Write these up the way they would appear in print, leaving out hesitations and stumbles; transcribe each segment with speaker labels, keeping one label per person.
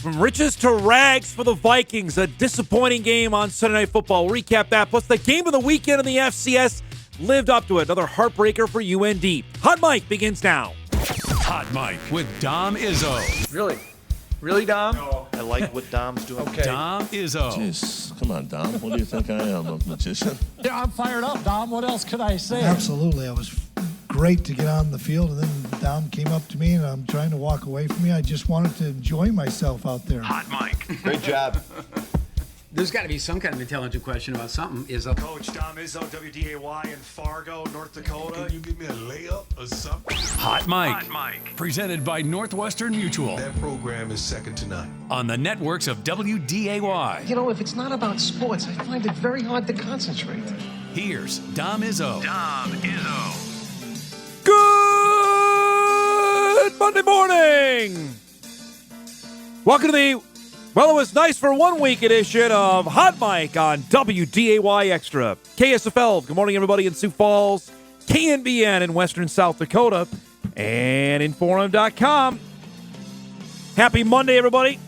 Speaker 1: from riches to rags for the Vikings. A disappointing game on Sunday Night Football. We'll recap that. Plus, the game of the weekend in the FCS lived up to it. Another heartbreaker for UND. Hot Mike begins now.
Speaker 2: Hot Mike with Dom Izzo.
Speaker 3: Really? Really, Dom?
Speaker 4: No. I like what Dom's doing.
Speaker 3: Okay.
Speaker 2: Dom Izzo.
Speaker 5: Jeez, come on, Dom. What do you think I am, a magician?
Speaker 6: Yeah, I'm fired up, Dom. What else could I say?
Speaker 7: Absolutely. It was great to get on the field, and then Dom came up to me, and I'm trying to walk away from me. I just wanted to enjoy myself out there.
Speaker 2: Hot Mike.
Speaker 4: Great job.
Speaker 8: There's got to be some kind of intelligent question about something.
Speaker 9: Coach Dom Izzo, WDAY in Fargo, North Dakota.
Speaker 10: Can you give me a layup or something?
Speaker 2: Hot Mike. Presented by Northwestern Mutual.
Speaker 10: That program is second to none.
Speaker 2: On the networks of WDAY.
Speaker 6: You know, if it's not about sports, I find it very hard to concentrate.
Speaker 2: Here's Dom Izzo.
Speaker 1: Good Monday morning. Welcome to the, well, it was nice for 1 week edition of Hot Mike on WDAY Extra. KSFL, good morning, everybody in Sioux Falls, KNBN in Western South Dakota, and Inforum.com. Happy Monday, everybody.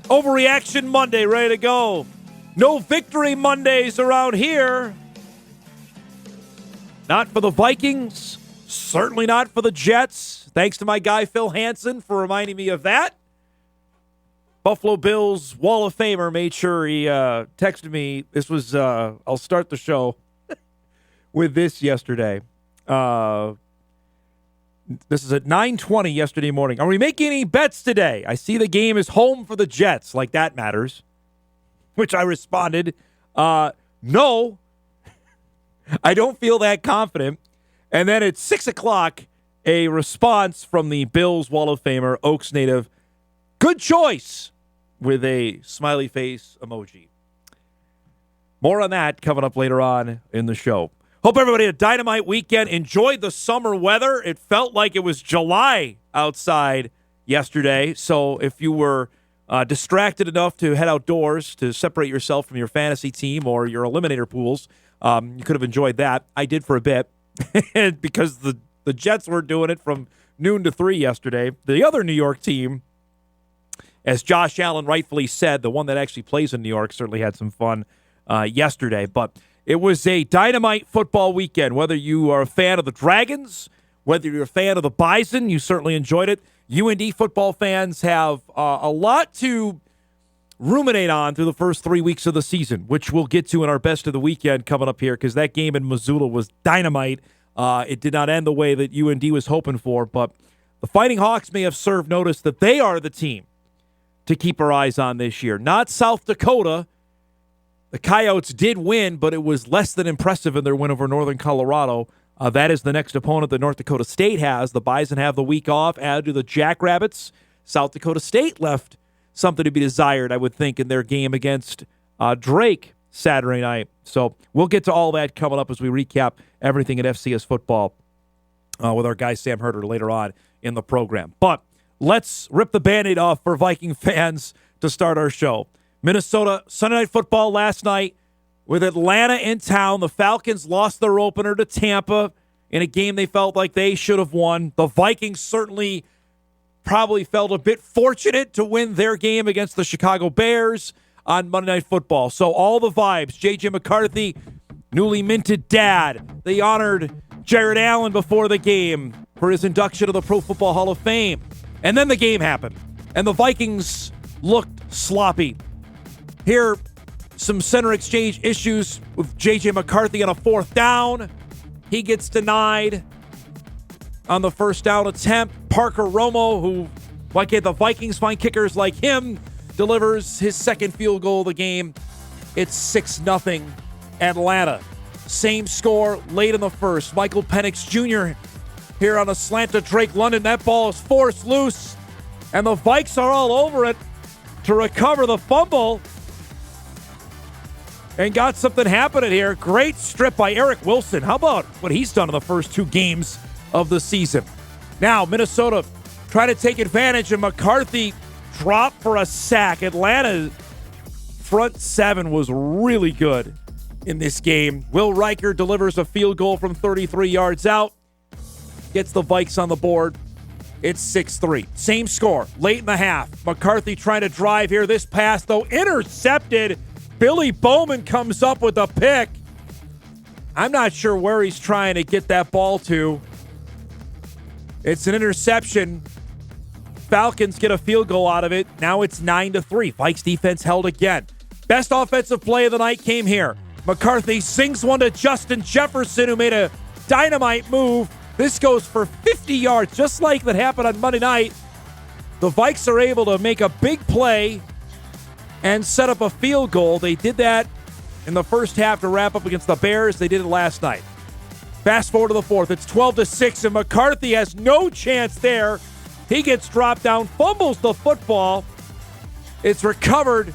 Speaker 1: Overreaction Monday, ready to go. No victory Mondays around here. Not for the Vikings. Certainly not for the Jets. Thanks to my guy Phil Hansen for reminding me of that. Buffalo Bills Wall of Famer made sure he texted me. This was, I'll start the show with this yesterday. This is at 9:20 yesterday morning. Are we making any bets today? I see the game is home for the Jets. Like that matters. Which I responded, no. I don't feel that confident. And then at 6 o'clock, a response from the Bills Wall of Famer, Oaks native, good choice, with a smiley face emoji. More on that coming up later on in the show. Hope everybody had a dynamite weekend. Enjoyed the summer weather. It felt like it was July outside yesterday. So if you were distracted enough to head outdoors to separate yourself from your fantasy team or your eliminator pools, you could have enjoyed that. I did for a bit because the Jets were doing it from noon to 3 yesterday. The other New York team, as Josh Allen rightfully said, the one that actually plays in New York, certainly had some fun yesterday. But it was a dynamite football weekend. Whether you are a fan of the Dragons, whether you're a fan of the Bison, you certainly enjoyed it. UND football fans have a lot to ruminate on through the first 3 weeks of the season, which we'll get to in our best of the weekend coming up here, because that game in Missoula was dynamite. It did not end the way that UND was hoping for, but the Fighting Hawks may have served notice that they are the team to keep our eyes on this year. Not South Dakota. The Coyotes did win, but it was less than impressive in their win over Northern Colorado. That is the next opponent that North Dakota State has. The Bison have the week off, added to the Jackrabbits. South Dakota State left something to be desired, I would think, in their game against Drake Saturday night. So we'll get to all that coming up as we recap everything at FCS football with our guy Sam Herder later on in the program. But let's rip the Band-Aid off for Viking fans to start our show. Minnesota, Sunday Night Football last night with Atlanta in town. The Falcons lost their opener to Tampa in a game they felt like they should have won. The Vikings certainly probably felt a bit fortunate to win their game against the Chicago Bears on Monday Night Football. So all the vibes. J.J. McCarthy, newly minted dad. They honored Jared Allen before the game for his induction to the Pro Football Hall of Fame. And then the game happened, and the Vikings looked sloppy. Here, some center exchange issues with J.J. McCarthy on a fourth down. He gets denied on the first down attempt. Parker Romo, who, why can't the Vikings find kickers like him, delivers his second field goal of the game. It's 6-0 Atlanta. Same score late in the first. Michael Penix Jr. here on a slant to Drake London. That ball is forced loose, and the Vikes are all over it to recover the fumble. And got something happening here. Great strip by Eric Wilson. How about what he's done in the first 2 games of the season? Now, Minnesota trying to take advantage, and McCarthy dropped for a sack. Atlanta front 7 was really good in this game. Will Riker delivers a field goal from 33 yards out. Gets the Vikes on the board. It's 6-3. Same score, late in the half. McCarthy trying to drive here. This pass, though, intercepted. Billy Bowman comes up with a pick. I'm not sure where he's trying to get that ball to. It's an interception. Falcons get a field goal out of it. Now it's 9-3. Vikes defense held again. Best offensive play of the night came here. McCarthy sings one to Justin Jefferson, who made a dynamite move. This goes for 50 yards, just like that happened on Monday night. The Vikes are able to make a big play and set up a field goal. They did that in the first half to wrap up against the Bears. They did it last night. Fast forward to the fourth. It's 12-6, and McCarthy has no chance there. He gets dropped down, fumbles the football. It's recovered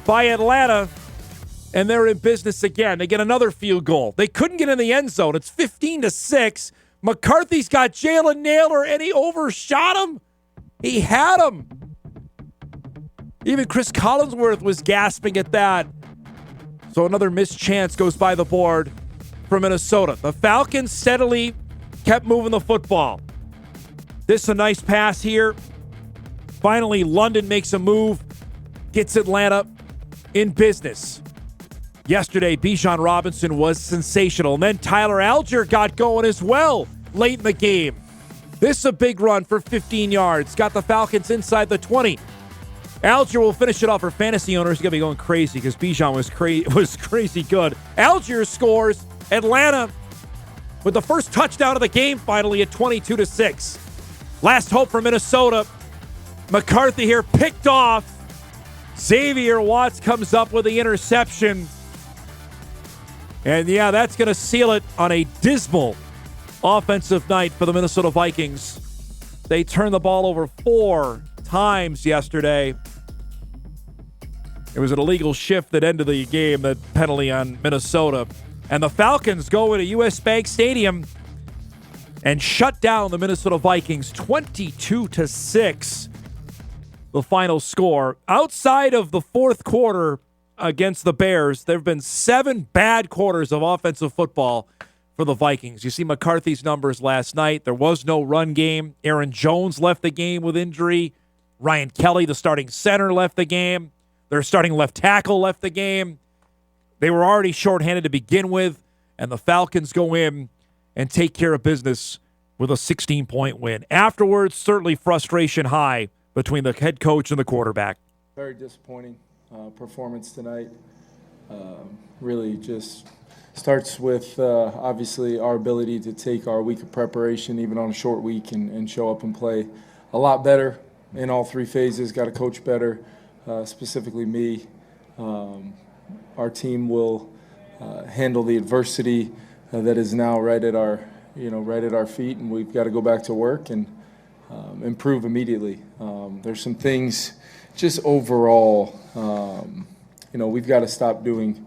Speaker 1: by Atlanta, and they're in business again. They get another field goal. They couldn't get in the end zone. It's 15-6. McCarthy's got Jalen Naylor, and he overshot him. He had him. Even Chris Collinsworth was gasping at that. So another missed chance goes by the board for Minnesota. The Falcons steadily kept moving the football. This is a nice pass here. Finally, London makes a move, gets Atlanta in business. Yesterday, Bijan Robinson was sensational. And then Tyler Algier got going as well late in the game. This is a big run for 15 yards. Got the Falcons inside the 20. Algier will finish it off for fantasy owners. He's going to be going crazy because Bijan was crazy good. Algier scores. Atlanta with the first touchdown of the game finally at 22-6. Last hope for Minnesota. McCarthy here picked off. Xavier Watts comes up with the interception. And yeah, that's going to seal it on a dismal offensive night for the Minnesota Vikings. They turned the ball over 4 times yesterday. It was an illegal shift that ended the game, that penalty on Minnesota. And the Falcons go into U.S. Bank Stadium and shut down the Minnesota Vikings 22-6. The final score. Outside of the fourth quarter against the Bears, there have been 7 bad quarters of offensive football for the Vikings. You see McCarthy's numbers last night. There was no run game. Aaron Jones left the game with injury. Ryan Kelly, the starting center, left the game. Their starting left tackle left the game. They were already shorthanded to begin with, and the Falcons go in and take care of business with a 16-point win. Afterwards, certainly frustration high between the head coach and the quarterback.
Speaker 3: Very disappointing performance tonight. Really just starts with, obviously, our ability to take our week of preparation, even on a short week, and show up and play a lot better in all 3 phases. Got to coach better, specifically me. Our team will handle the adversity that is now right at our feet, and we've got to go back to work and improve immediately. There's some things just overall, we've got to stop doing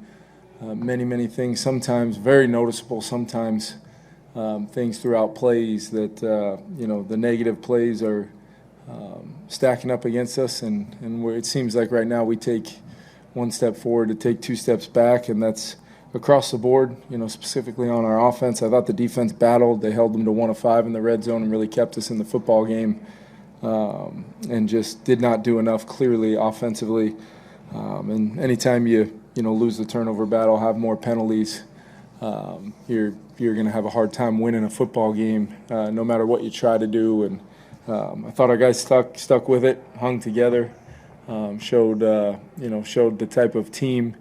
Speaker 3: many things, sometimes very noticeable, sometimes things throughout plays that, the negative plays are stacking up against us, and it seems like right now we take 1 step forward to take 2 steps back, and that's across the board, specifically on our offense. I thought the defense battled. They held them to 1 of 5 in the red zone and really kept us in the football game, and just did not do enough clearly offensively. And anytime you lose the turnover battle, have more penalties, you're going to have a hard time winning a football game, no matter what you try to do. And I thought our guys stuck with it, hung together, showed the type of team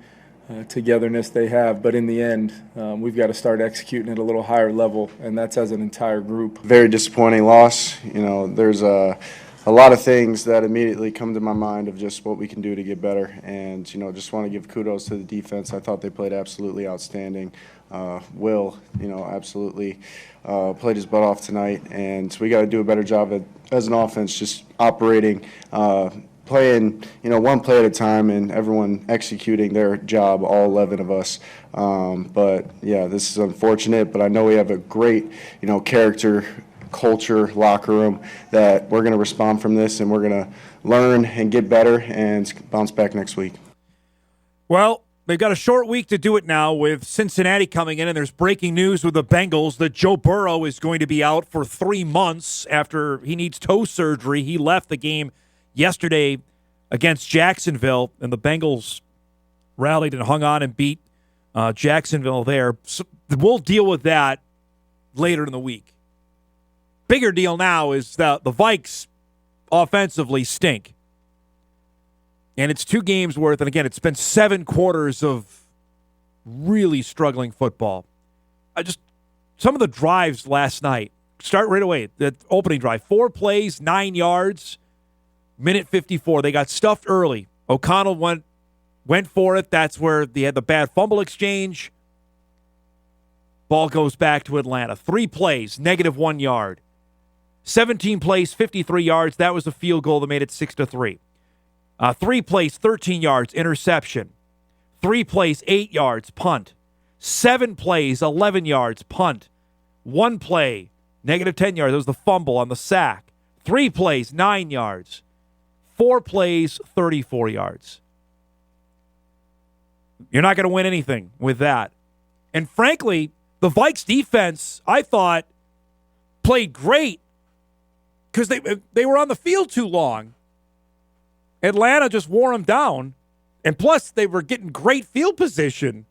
Speaker 3: togetherness they have. But in the end, we've got to start executing at a little higher level, and that's as an entire group.
Speaker 11: Very disappointing loss. There's a lot of things that immediately come to my mind of just what we can do to get better. And, just want to give kudos to the defense. I thought they played absolutely outstanding. Will, absolutely played his butt off tonight. And we got to do a better job as an offense, just operating, playing, one play at a time, and everyone executing their job, all 11 of us. But, yeah, this is unfortunate, but I know we have a great, character, culture, locker room that we're going to respond from this, and we're going to learn and get better and bounce back next week.
Speaker 1: Well, they've got a short week to do it now with Cincinnati coming in, and there's breaking news with the Bengals that Joe Burrow is going to be out for 3 months after he needs toe surgery. He left the game yesterday against Jacksonville, and the Bengals rallied and hung on and beat Jacksonville there. So we'll deal with that later in the week. Bigger deal now is that the Vikes offensively stink. And it's 2 games worth, and again, it's been 7 quarters of really struggling football. Some of the drives last night, start right away, the opening drive, 4 plays, 9 yards, minute 54. They got stuffed early. O'Connell went for it. That's where they had the bad fumble exchange. Ball goes back to Atlanta. 3 plays, negative 1 yard. 17 plays, 53 yards. That was a field goal that made it 6-3. 3 plays, 13 yards, interception. 3 plays, 8 yards, punt. 7 plays, 11 yards, punt. 1 play, negative 10 yards. That was the fumble on the sack. 3 plays, 9 yards. 4 plays, 34 yards. You're not going to win anything with that. And frankly, the Vikes defense, I thought, played great because they were on the field too long. Atlanta just wore them down. And plus, they were getting great field position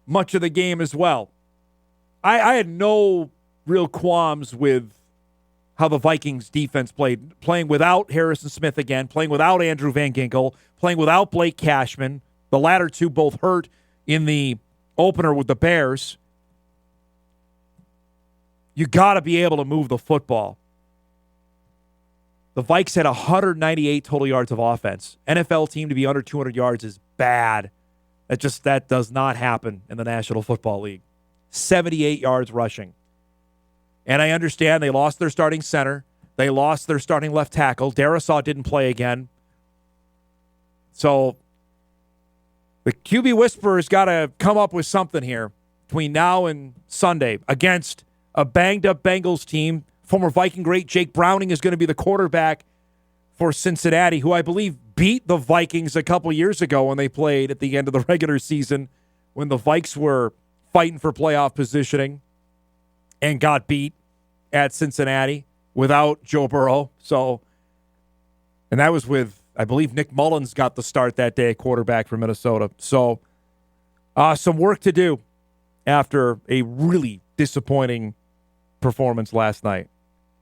Speaker 1: much of the game as well. I had no real qualms with how the Vikings defense played, playing without Harrison Smith again, playing without Andrew Van Ginkel, playing without Blake Cashman. The latter two both hurt in the opener with the Bears. You got to be able to move the football. The Vikes had 198 total yards of offense. NFL team to be under 200 yards is bad. That does not happen in the National Football League. 78 yards rushing. And I understand they lost their starting center. They lost their starting left tackle. Darisaw didn't play again. So the QB Whisperer's got to come up with something here between now and Sunday against a banged-up Bengals team. Former Viking great Jake Browning is going to be the quarterback for Cincinnati, who I believe beat the Vikings a couple years ago when they played at the end of the regular season when the Vikes were fighting for playoff positioning and got beat at Cincinnati without Joe Burrow. And that was with, I believe, Nick Mullins got the start that day at quarterback for Minnesota. So some work to do after a really disappointing performance last night.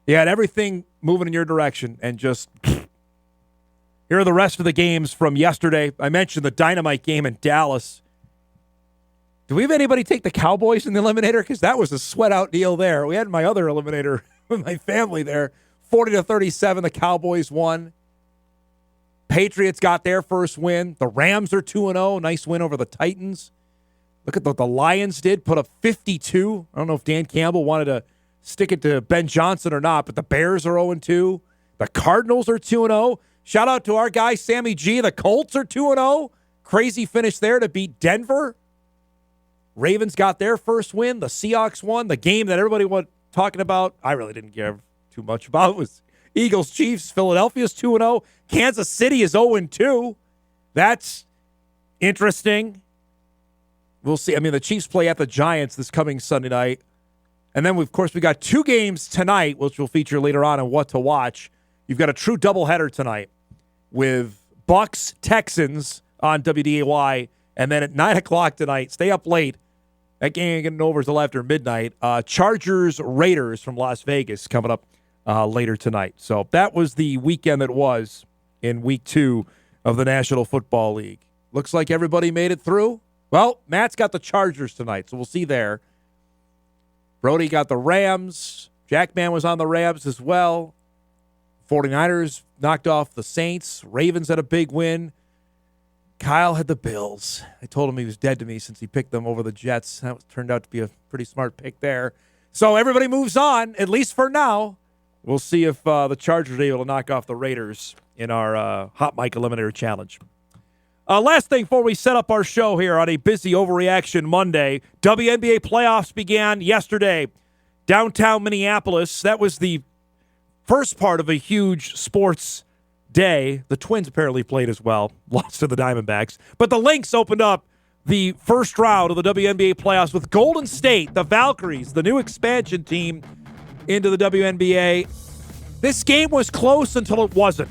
Speaker 1: You had everything moving in your direction, and just here are the rest of the games from yesterday. I mentioned the dynamite game in Dallas. Do we have anybody take the Cowboys in the eliminator? Because that was a sweat-out deal there. We had my other eliminator with my family there. 40-37, the Cowboys won. Patriots got their first win. The Rams are 2-0. Nice win over the Titans. Look at what the Lions did. Put up 52. I don't know if Dan Campbell wanted to stick it to Ben Johnson or not, but the Bears are 0-2. The Cardinals are 2-0. Shout out to our guy, Sammy G. The Colts are 2-0. Crazy finish there to beat Denver. Ravens got their first win. The Seahawks won. The game that everybody was talking about, I really didn't care too much about, was Eagles-Chiefs. Philadelphia's 2-0. Kansas City is 0-2. That's interesting. We'll see. I mean, the Chiefs play at the Giants this coming Sunday night. And then, of course, we got 2 games tonight, which we'll feature later on in What to Watch. You've got a true doubleheader tonight with Bucks-Texans on WDAY. And then at 9 o'clock tonight, stay up late. That game ain't getting over until after midnight. Chargers-Raiders from Las Vegas coming up later tonight. So that was the weekend that was in Week 2 of the National Football League. Looks like everybody made it through. Well, Matt's got the Chargers tonight, so we'll see there. Brody got the Rams. Jackman was on the Rams as well. 49ers knocked off the Saints. Ravens had a big win. Kyle had the Bills. I told him he was dead to me since he picked them over the Jets. That turned out to be a pretty smart pick there. So everybody moves on, at least for now. We'll see if the Chargers are able to knock off the Raiders in our Hot Mic Eliminator Challenge. Last thing before we set up our show here on a busy Overreaction Monday, WNBA playoffs began yesterday. Downtown Minneapolis, that was the first part of a huge sports day. The Twins apparently played as well, lost to the Diamondbacks. But the Lynx opened up the first round of the WNBA playoffs with Golden State, the Valkyries, the new expansion team into the WNBA. This game was close until it wasn't.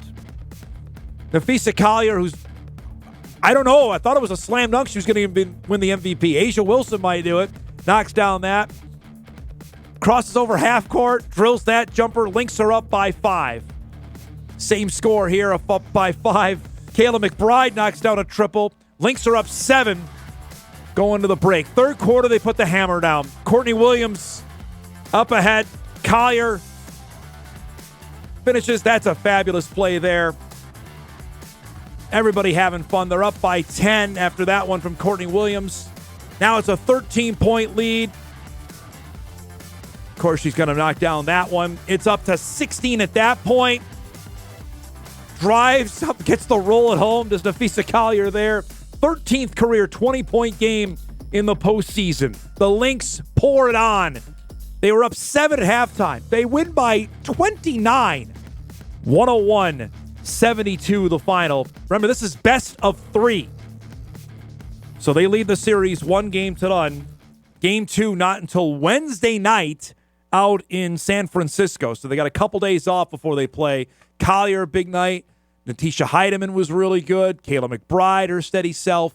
Speaker 1: Nafisa Collier, who's, I don't know, I thought it was a slam dunk she was going to win the MVP. Asia Wilson might do it. Knocks down that. Crosses over half court, drills that jumper, links her up by 5. Same score here, up by 5. Kayla McBride knocks down a triple, links her up 7, going to the break. Third quarter, they put the hammer down. Courtney Williams up ahead. Collier finishes. That's a fabulous play there. Everybody having fun. They're up by 10 after that one from Courtney Williams. Now it's a 13-point lead. Of course, she's going to knock down that one. It's up to 16 at that point. Drives up, gets the roll at home. Does Nafisa Collier there. 13th career 20-point game in the postseason. The Lynx pour it on. They were up 7 at halftime. They win by 29. 101-72 the final. Remember, this is best of 3. So they lead the series 1 game to none. Game 2 not until Wednesday night out in San Francisco. So they got a couple days off before they play. Collier, big night. Natisha Heidemann was really good. Kayla McBride, her steady self.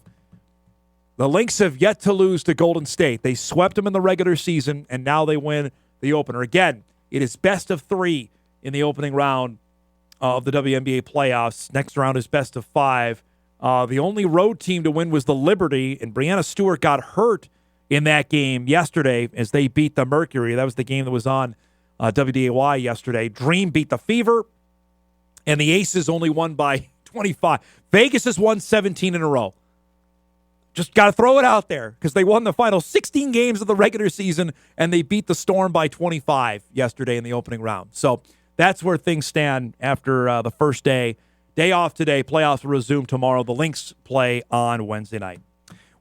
Speaker 1: The Lynx have yet to lose to Golden State. They swept them in the regular season, and now they win the opener. Again, it is best of 3 in the opening round of the WNBA playoffs. Next round is best of 5. The only road team to win was the Liberty, and Breanna Stewart got hurt in that game yesterday as they beat the Mercury. That was the game that was on WDAY yesterday. Dream beat the Fever, and the Aces only won by 25. Vegas has won 17 in a row. Just got to throw it out there because they won the final 16 games of the regular season, and they beat the Storm by 25 yesterday in the opening round. So that's where things stand after the first day. Day off today. Playoffs will resume tomorrow. The Lynx play on Wednesday night.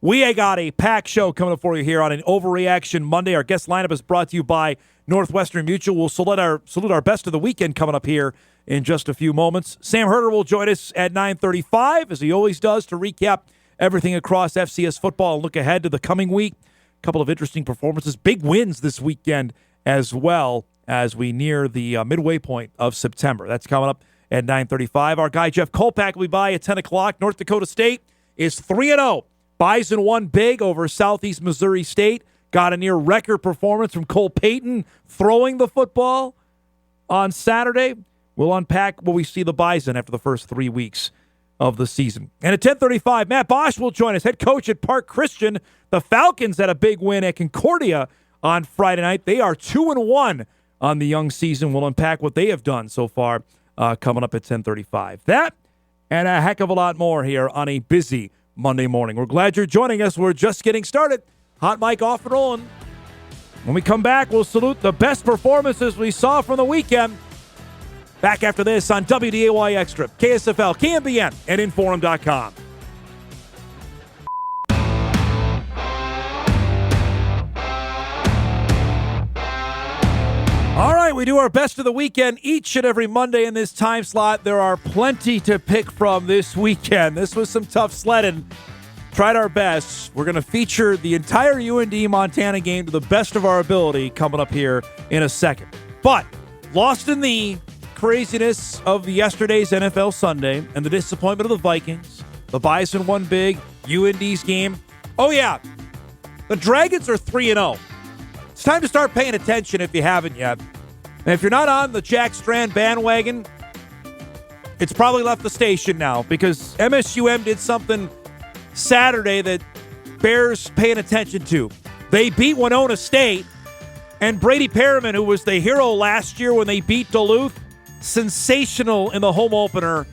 Speaker 1: We got a packed show coming up for you here on an Overreaction Monday. Our guest lineup is brought to you by Northwestern Mutual. We'll salute our best of the weekend coming up here in just a few moments. Sam Herder will join us at 9:35, as he always does, to recap everything across FCS football and look ahead to the coming week. A couple of interesting performances, big wins this weekend as well as we near the midway point of September. That's coming up at 9:35. Our guy Jeff Kolpack will be by at 10 o'clock. North Dakota State is 3-0. Bison won big over Southeast Missouri State. Got a near-record performance from Cole Payton throwing the football on Saturday. We'll unpack where we see the Bison after the first 3 weeks of the season. And at 10:35, Matt Baasch will join us, head coach at Park Christian. The Falcons had a big win at Concordia on Friday night. They are 2-1 on the young season. We'll unpack what they have done so far coming up at 10:35. That and a heck of a lot more here on a busy Monday morning. We're glad you're joining us. We're just getting started. Hot mic off and rolling. When we come back, we'll salute the best performances we saw from the weekend. Back after this on WDAY Extra, KSFL, KMBN, and Inforum.com. All right, we do our best of the weekend each and every Monday in this time slot. There are plenty to pick from this weekend. This was some tough sledding. Tried our best. We're going to feature the entire UND-Montana game to the best of our ability coming up here in a second. But lost in the craziness of yesterday's NFL Sunday and the disappointment of the Vikings, the Bison won big, UND's game. Oh, yeah, the Dragons are 3-0. It's time to start paying attention if you haven't yet. And if you're not on the Jack Strand bandwagon, it's probably left the station now because MSUM did something Saturday that bears paying attention to. They beat Winona State, and Brady Perriman, who was the hero last year when they beat Duluth, sensational in the home opener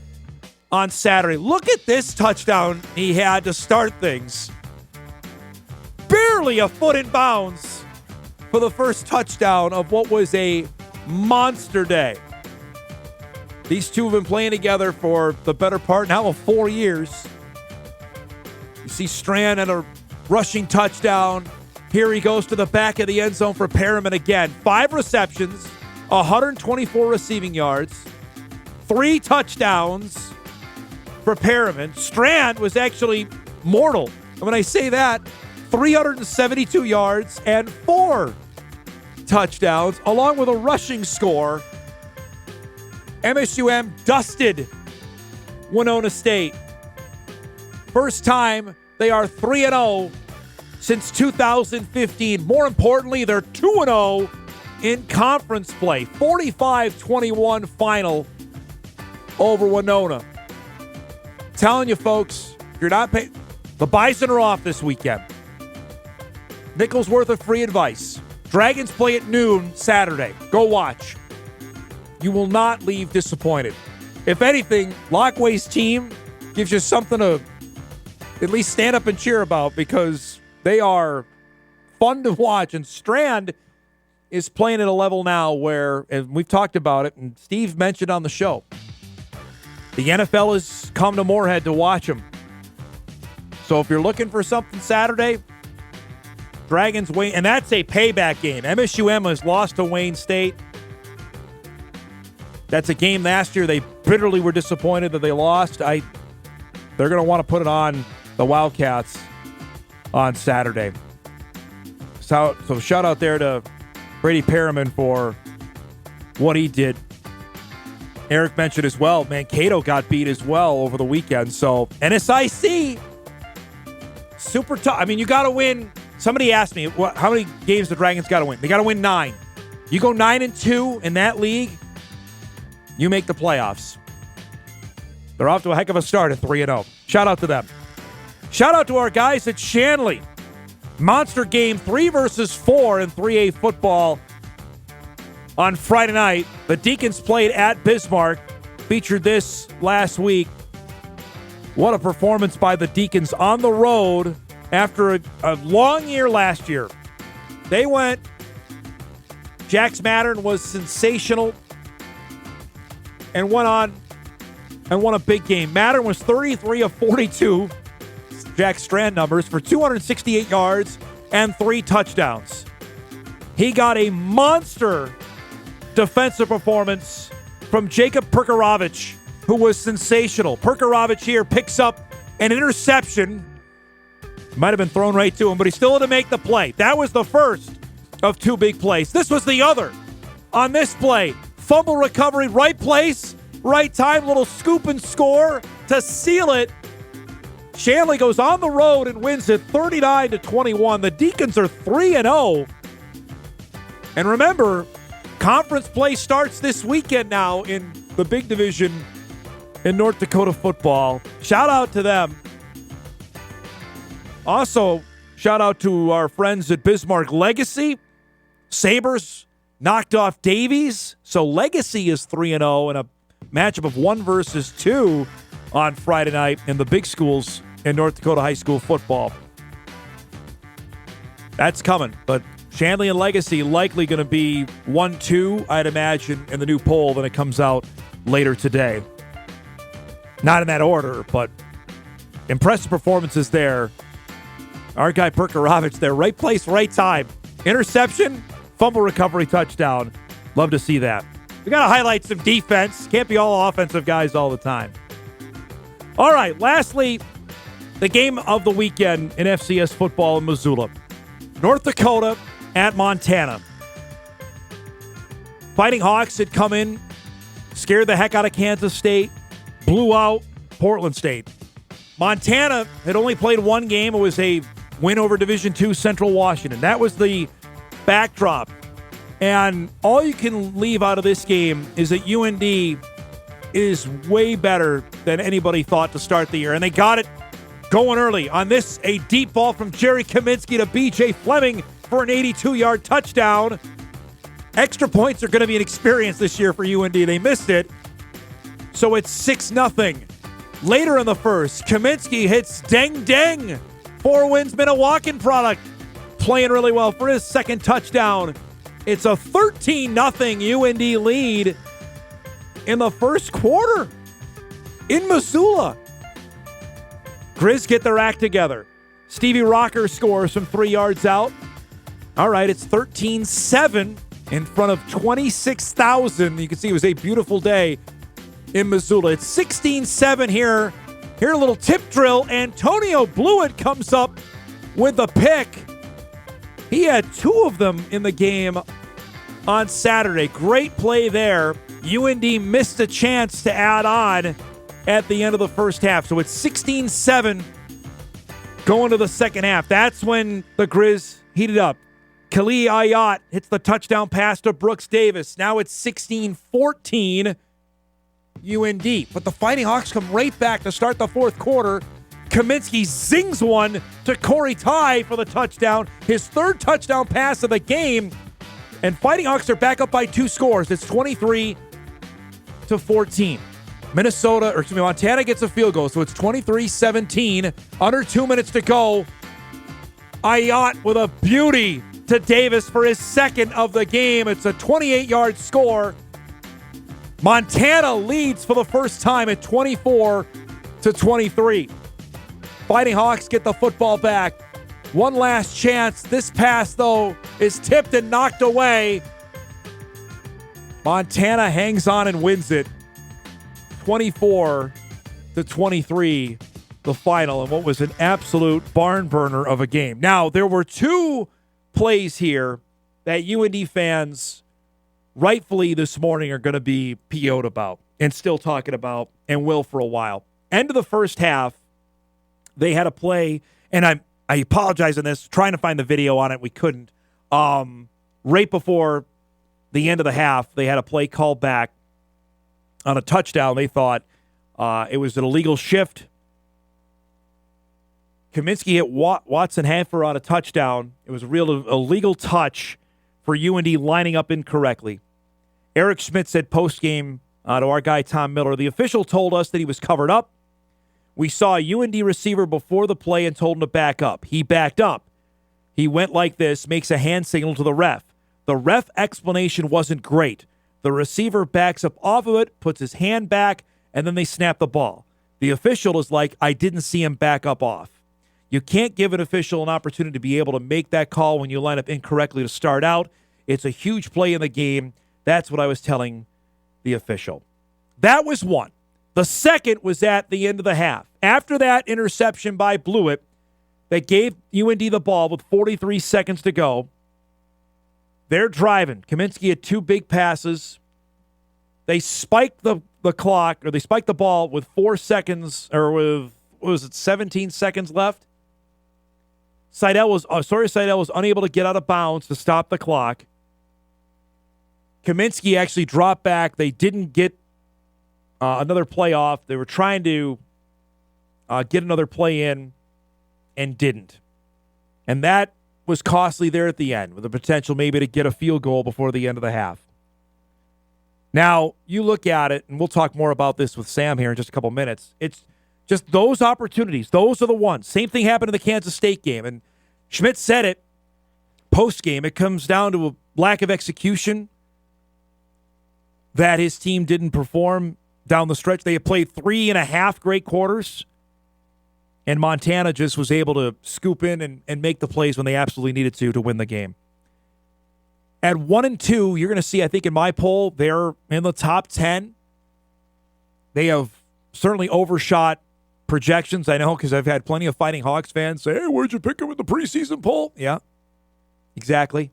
Speaker 1: on Saturday. Look at this touchdown he had to start things. Barely a foot in bounds for the first touchdown of what was a monster day. These two have been playing together for the better part now of 4 years. You see Strand and a rushing touchdown. Here he goes to the back of the end zone for Perriman again. 5 receptions, 124 receiving yards, 3 touchdowns for Perriman. Strand was actually mortal And when I say that, 372 yards and 4 touchdowns, along with a rushing score. MSUM dusted Winona State. First time they are 3-0 since 2015. More importantly, they're 2-0 in conference play. 45-21 final over Winona. Telling you folks, if you're not paying, the Bison are off this weekend. Nickel's worth of free advice. Dragons play at noon Saturday. Go watch. You will not leave disappointed. If anything, Lockway's team gives you something to at least stand up and cheer about because they are fun to watch. And Strand is playing at a level now where, and we've talked about it, and Steve mentioned on the show, the NFL has come to Moorhead to watch them. So if you're looking for something Saturday, Dragons Wayne, and that's a payback game. MSUM has lost to Wayne State. That's a game last year they bitterly were disappointed that they lost. They're going to want to put it on the Wildcats on Saturday. So shout out there to Brady Perriman for what he did. Eric mentioned as well, Mankato got beat as well over the weekend. So NSIC, super tough. I mean, you got to win. Somebody asked me, how many games the Dragons got to win? They got to win 9. You go 9-2 in that league, you make the playoffs. They're off to a heck of a start at 3-0. Shout out to them. Shout out to our guys at Shanley. Monster game 3 versus 4 in 3A football on Friday night. The Deacons played at Bismarck. Featured this last week. What a performance by the Deacons on the road after a long year last year. They went. Jax Mattern was sensational and went on and won a big game. Mattern was 33 of 42, Jack Strand numbers, for 268 yards and 3 touchdowns. He got a monster defensive performance from Jacob Perkarovich, who was sensational. Perkarovich here picks up an interception. Might have been thrown right to him, but he still had to make the play. That was the first of 2 big plays. This was the other. On this play, fumble recovery, right place, right time, little scoop and score to seal it. Shanley goes on the road and wins it 39-21. The Deacons are 3-0. And remember, conference play starts this weekend now in the big division in North Dakota football. Shout out to them. Also, shout out to our friends at Bismarck Legacy. Sabres knocked off Davies. So Legacy is 3-0 in a matchup of 1 versus 2 on Friday night in the big schools in North Dakota high school football. That's coming, but Shanley and Legacy likely going to be 1-2, I'd imagine, in the new poll when it comes out later today. Not in that order, but impressive performances there. Our guy Perkarovich there, right place, right time. Interception, fumble recovery, touchdown. Love to see that. We got to highlight some defense. Can't be all offensive guys all the time. All right, lastly, the game of the weekend in FCS football in Missoula. North Dakota at Montana. Fighting Hawks had come in, scared the heck out of Kansas State, blew out Portland State. Montana had only played 1 game. It was a win over Division II Central Washington. That was the backdrop. And all you can leave out of this game is that UND is way better than anybody thought to start the year. And they got it going early on this, a deep ball from Jerry Kaminsky to B.J. Fleming for an 82-yard touchdown. Extra points are going to be an experience this year for UND. They missed it. So it's 6-0. Later in the first, Kaminsky hits deng. 4 wins Minnewacan product. Playing really well for his second touchdown. It's a 13-0 UND lead in the first quarter in Missoula. Grizz get their act together. Stevie Rocker scores from 3 yards out. All right, it's 13-7 in front of 26,000. You can see it was a beautiful day in Missoula. It's 16-7 here Here, a little tip drill. Antonio Blewett comes up with the pick. He had 2 of them in the game on Saturday. Great play there. UND missed a chance to add on at the end of the first half. So it's 16-7 going to the second half. That's when the Grizz heated up. Khalil Ayat hits the touchdown pass to Brooks Davis. Now it's 16-14 UND. But the Fighting Hawks come right back to start the fourth quarter. Kaminsky zings one to Corey Ty for the touchdown. His 3rd touchdown pass of the game. And Fighting Hawks are back up by 2 scores. It's 23-14. Montana gets a field goal, so it's 23-17. Under 2 minutes to go. Ayat with a beauty to Davis for his 2nd of the game. It's a 28-yard score. Montana leads for the first time at 24-23. Fighting Hawks get the football back. One last chance. This pass, though, is tipped and knocked away. Montana hangs on and wins it. 24-23, the final, and what was an absolute barn burner of a game. Now, there were 2 plays here that UND fans rightfully this morning are going to be PO'd about and still talking about and will for a while. End of the first half, they had a play, and I apologize on this, trying to find the video on it, we couldn't. Right before the end of the half, they had a play called back on a touchdown. They thought it was an illegal shift. Kaminsky hit Watson Hanfer on a touchdown. It was a real illegal touch for UND lining up incorrectly. Eric Schmidt said post-game to our guy Tom Miller, the official told us that he was covered up. We saw a UND receiver before the play and told him to back up. He backed up. He went like this, makes a hand signal to the ref. The ref explanation wasn't great. The receiver backs up off of it, puts his hand back, and then they snap the ball. The official is like, I didn't see him back up off. You can't give an official an opportunity to be able to make that call when you line up incorrectly to start out. It's a huge play in the game. That's what I was telling the official. That was one. The second was at the end of the half. After that interception by Blewett that gave UND the ball with 43 seconds to go, they're driving. Kaminsky had 2 big passes. They spiked the clock, or they spiked the ball with 4 seconds, or with, 17 seconds left? Seidel was unable to get out of bounds to stop the clock. Kaminsky actually dropped back. They didn't get another play off. They were trying to get another play in and didn't. And that was costly there at the end, with the potential maybe to get a field goal before the end of the half. Now, you look at it, and we'll talk more about this with Sam here in just a couple minutes. It's just those opportunities. Those are the ones. Same thing happened in the Kansas State game. And Schmidt said it post-game. It comes down to a lack of execution that his team didn't perform down the stretch. They had played 3.5 great quarters, and Montana just was able to scoop in and make the plays when they absolutely needed to win the game. At 1-2, you're going to see, I think in my poll, they're in the top 10. They have certainly overshot projections. I know, because I've had plenty of Fighting Hawks fans say, hey, where'd you pick them in the preseason poll? Yeah, exactly.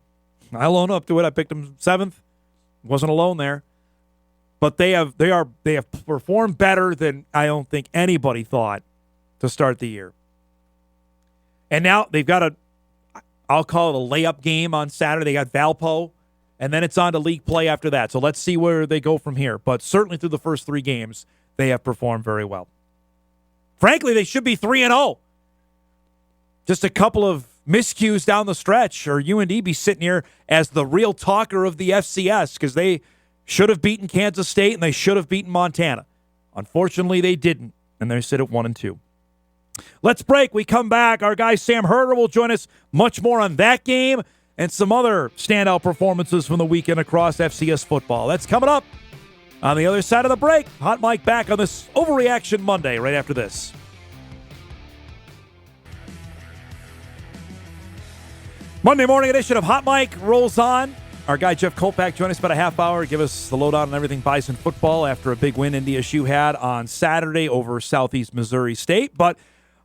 Speaker 1: I'll own up to it. I picked them 7th. Wasn't alone there. But they have performed better than I don't think anybody thought to start the year. And now they've got I'll call it a layup game on Saturday. They got Valpo, and then it's on to league play after that. So let's see where they go from here. But certainly through the first 3 games, they have performed very well. Frankly, they should be 3-0. Just a couple of miscues down the stretch, or UND be sitting here as the real talker of the FCS, because they should have beaten Kansas State and they should have beaten Montana. Unfortunately, they didn't, and they sit at 1-2. Let's break. We come back. Our guy Sam Herder will join us. Much more on that game and some other standout performances from the weekend across FCS football. That's coming up on the other side of the break. Hot Mike back on this Overreaction Monday right after this. Monday morning edition of Hot Mike rolls on. Our guy Jeff Kolpack joined us about a half hour. Give us the lowdown on everything Bison football after a big win NDSU had on Saturday over Southeast Missouri State. But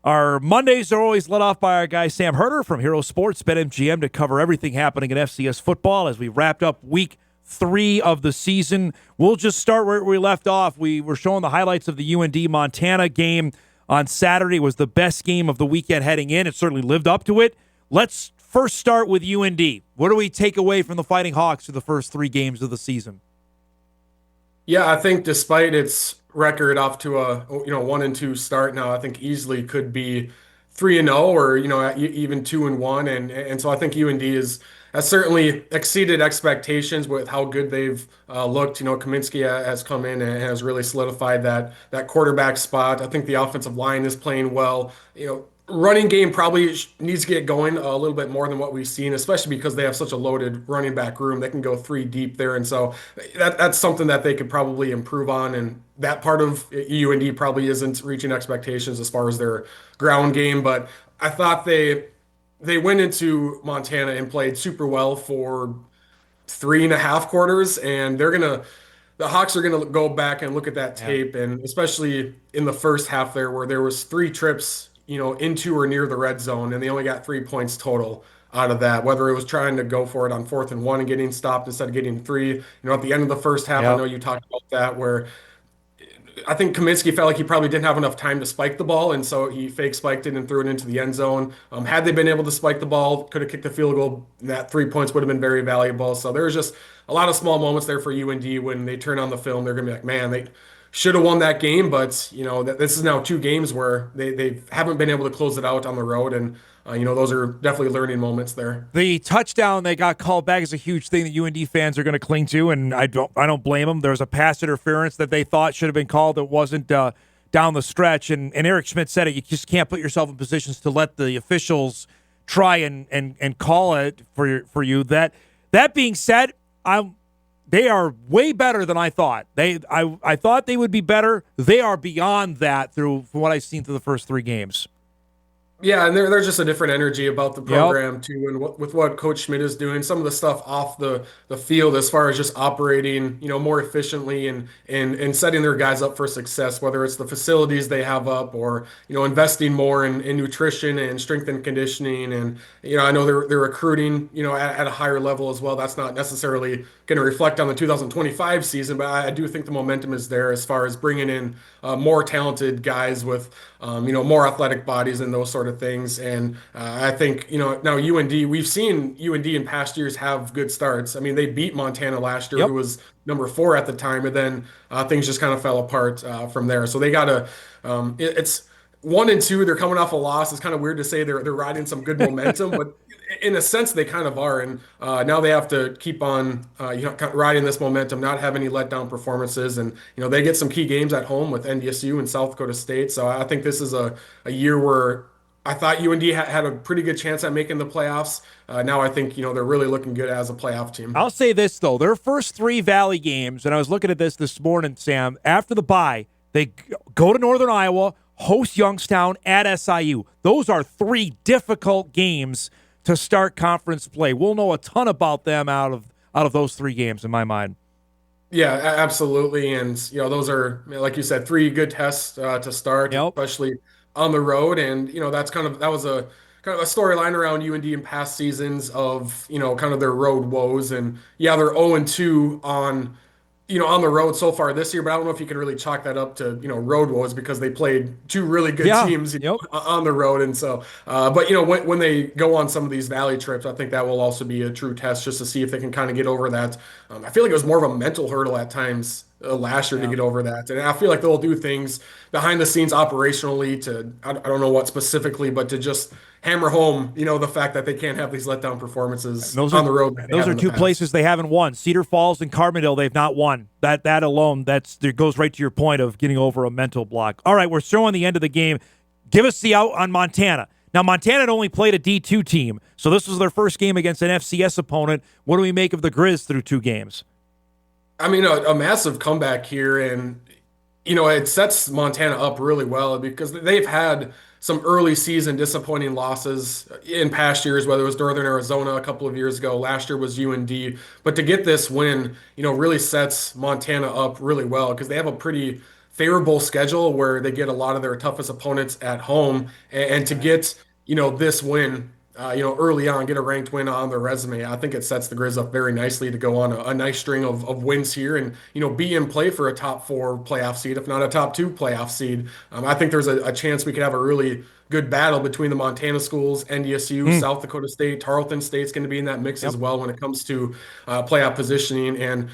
Speaker 1: our Mondays are always led off by our guy Sam Herder from Hero Sports, BetMGM, to cover everything happening in FCS football as we wrapped up week 3 of the season. We'll just start where we left off. We were showing the highlights of the UND-Montana game on Saturday. It was the best game of the weekend heading in. It certainly lived up to it. Let's first start with UND. What do we take away from the Fighting Hawks for the first 3 games of the season?
Speaker 12: Yeah, I think despite its record off to a 1-2 start now, I think easily could be 3-0 or even 2-1, and so I think UND has certainly exceeded expectations with how good they've looked. Kaminsky has come in and has really solidified that quarterback spot. I think the offensive line is playing well. Running game probably needs to get going a little bit more than what we've seen, especially because they have such a loaded running back room. They can go 3 deep there, and so that's something that they could probably improve on. And that part of UND probably isn't reaching expectations as far as their ground game. But I thought they went into Montana and played super well for 3.5 quarters, and the Hawks are going to go back and look at that tape, and especially in the first half there where there was 3 trips into or near the red zone, and they only got 3 points total out of that, whether it was trying to go for it on 4th and 1 and getting stopped instead of getting 3. At the end of the first half, I know you talked about that, where I think Kaminsky felt like he probably didn't have enough time to spike the ball, and so he fake spiked it and threw it into the end zone. Had they been able to spike the ball, could have kicked the field goal, that 3 points would have been very valuable. So there was just a lot of small moments there for UND. When they turn on the film, they're going to be like, man, they should have won that game, but this is now 2 games where they haven't been able to close it out on the road, and those are definitely learning moments there.
Speaker 1: The touchdown they got called back is a huge thing that UND fans are going to cling to, and I don't blame them. There was a pass interference that they thought should have been called that wasn't down the stretch, and Eric Schmidt said it. You just can't put yourself in positions to let the officials try and call it for you. That being said, they are way better than I thought. I thought they would be better. They are beyond that from what I've seen through the first 3 games.
Speaker 12: Yeah, and there's just a different energy about the program too, and with what Coach Schmidt is doing, some of the stuff off the field as far as just operating, more efficiently and setting their guys up for success, whether it's the facilities they have up or investing more in nutrition and strength and conditioning, and I know they're recruiting at a higher level as well. That's not necessarily going to reflect on the 2025 season, but I do think the momentum is there as far as bringing in more talented guys with more athletic bodies and those sort of things. And I think now UND, we've seen UND in past years have good starts. I mean, they beat Montana last year, who was number 4 at the time, and then things just kind of fell apart from there. So they got to it's 1-2. They're coming off a loss. It's kind of weird to say they're riding some good momentum, but in a sense they kind of are. And now they have to keep on riding this momentum, not have any letdown performances. And they get some key games at home with NDSU and South Dakota State. So I think this is a year where I thought UND had a pretty good chance at making the playoffs. Now I think they're really looking good as a playoff team.
Speaker 1: I'll say this though, their first 3 Valley games, and I was looking at this morning, Sam, after the bye, they go to Northern Iowa, host Youngstown, at SIU. Those are 3 difficult games to start conference play. We'll know a ton about them out of those 3 games in my mind.
Speaker 12: Yeah, absolutely. And those are, like you said, 3 good tests to start, especially on the road. And that was a kind of a storyline around UND in past seasons of kind of their road woes. And they're 0-2 on the road so far this year, but I don't know if you can really chalk that up to, road woes, because they played 2 really good teams on the road. And so, but when they go on some of these Valley trips, I think that will also be a true test just to see if they can kind of get over that. I feel like it was more of a mental hurdle at times last year to get over that. And I feel like they'll do things behind the scenes operationally to, I don't know what specifically, but to just hammer home, the fact that they can't have these letdown performances on the road.
Speaker 1: Those are 2 places they haven't won. Cedar Falls and Carbondale, they've not won. That alone, that goes right to your point of getting over a mental block. All right, we're showing the end of the game. Give us the out on Montana. Now, Montana had only played a D2 team, so this was their first game against an FCS opponent. What do we make of the Grizz through 2 games?
Speaker 12: I mean, a massive comeback here, and it sets Montana up really well because they've had some early season disappointing losses in past years, whether it was Northern Arizona a couple of years ago, last year was UND. But to get this win, really sets Montana up really well because they have a pretty favorable schedule where they get a lot of their toughest opponents at home. And to get, this win, early on, get a ranked win on their resume, I think it sets the Grizz up very nicely to go on a nice string of wins here and, be in play for a top 4 playoff seed, if not a top 2 playoff seed. I think there's a chance we could have a really good battle between the Montana schools, NDSU, South Dakota State, Tarleton State's going to be in that mix as well when it comes to playoff positioning. And,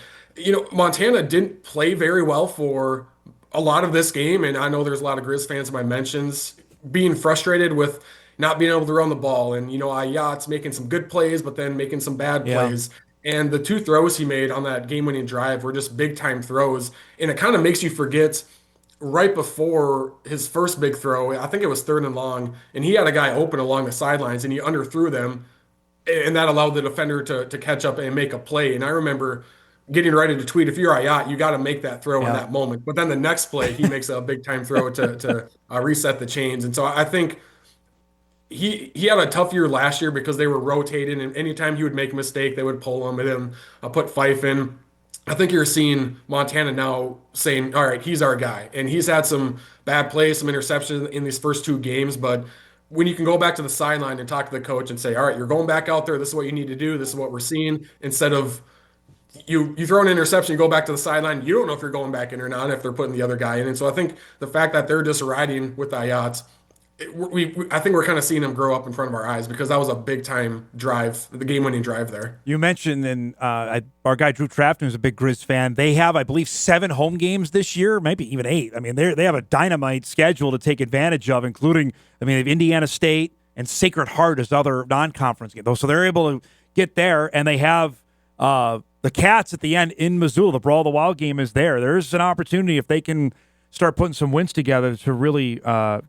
Speaker 12: Montana didn't play very well for a lot of this game. And I know there's a lot of Grizz fans in my mentions being frustrated with not being able to run the ball. And, Ayat's making some good plays, but then making some bad plays. And the 2 throws he made on that game-winning drive were just big-time throws. And it kind of makes you forget right before his first big throw, I think it was 3rd and long, and he had a guy open along the sidelines, and he underthrew them, and that allowed the defender to catch up and make a play. And I remember getting ready to tweet, if you're Ayat, you got to make that throw in that moment. But then the next play, he makes a big-time throw to reset the chains. And so I think he had a tough year last year because they were rotating, and anytime he would make a mistake, they would pull him and then put Fife in. I think you're seeing Montana now saying, all right, he's our guy. And he's had some bad plays, some interceptions in these first 2 games. But when you can go back to the sideline and talk to the coach and say, all right, you're going back out there. This is what you need to do. This is what we're seeing. Instead of you throw an interception, you go back to the sideline. You don't know if you're going back in or not, if they're putting the other guy in. And so I think the fact that they're just riding with Ayat, I think we're kind of seeing him grow up in front of our eyes because that was a big time drive, the game-winning drive there.
Speaker 1: You mentioned, and our guy Drew Trafton is a big Grizz fan. They have, I believe, 7 home games this year, maybe even 8. I mean, they have a dynamite schedule to take advantage of, including, they have Indiana State and Sacred Heart as other non-conference games. So they're able to get there, and they have the Cats at the end in Missoula. The Brawl of the Wild game is there. There's an opportunity if they can start putting some wins together to really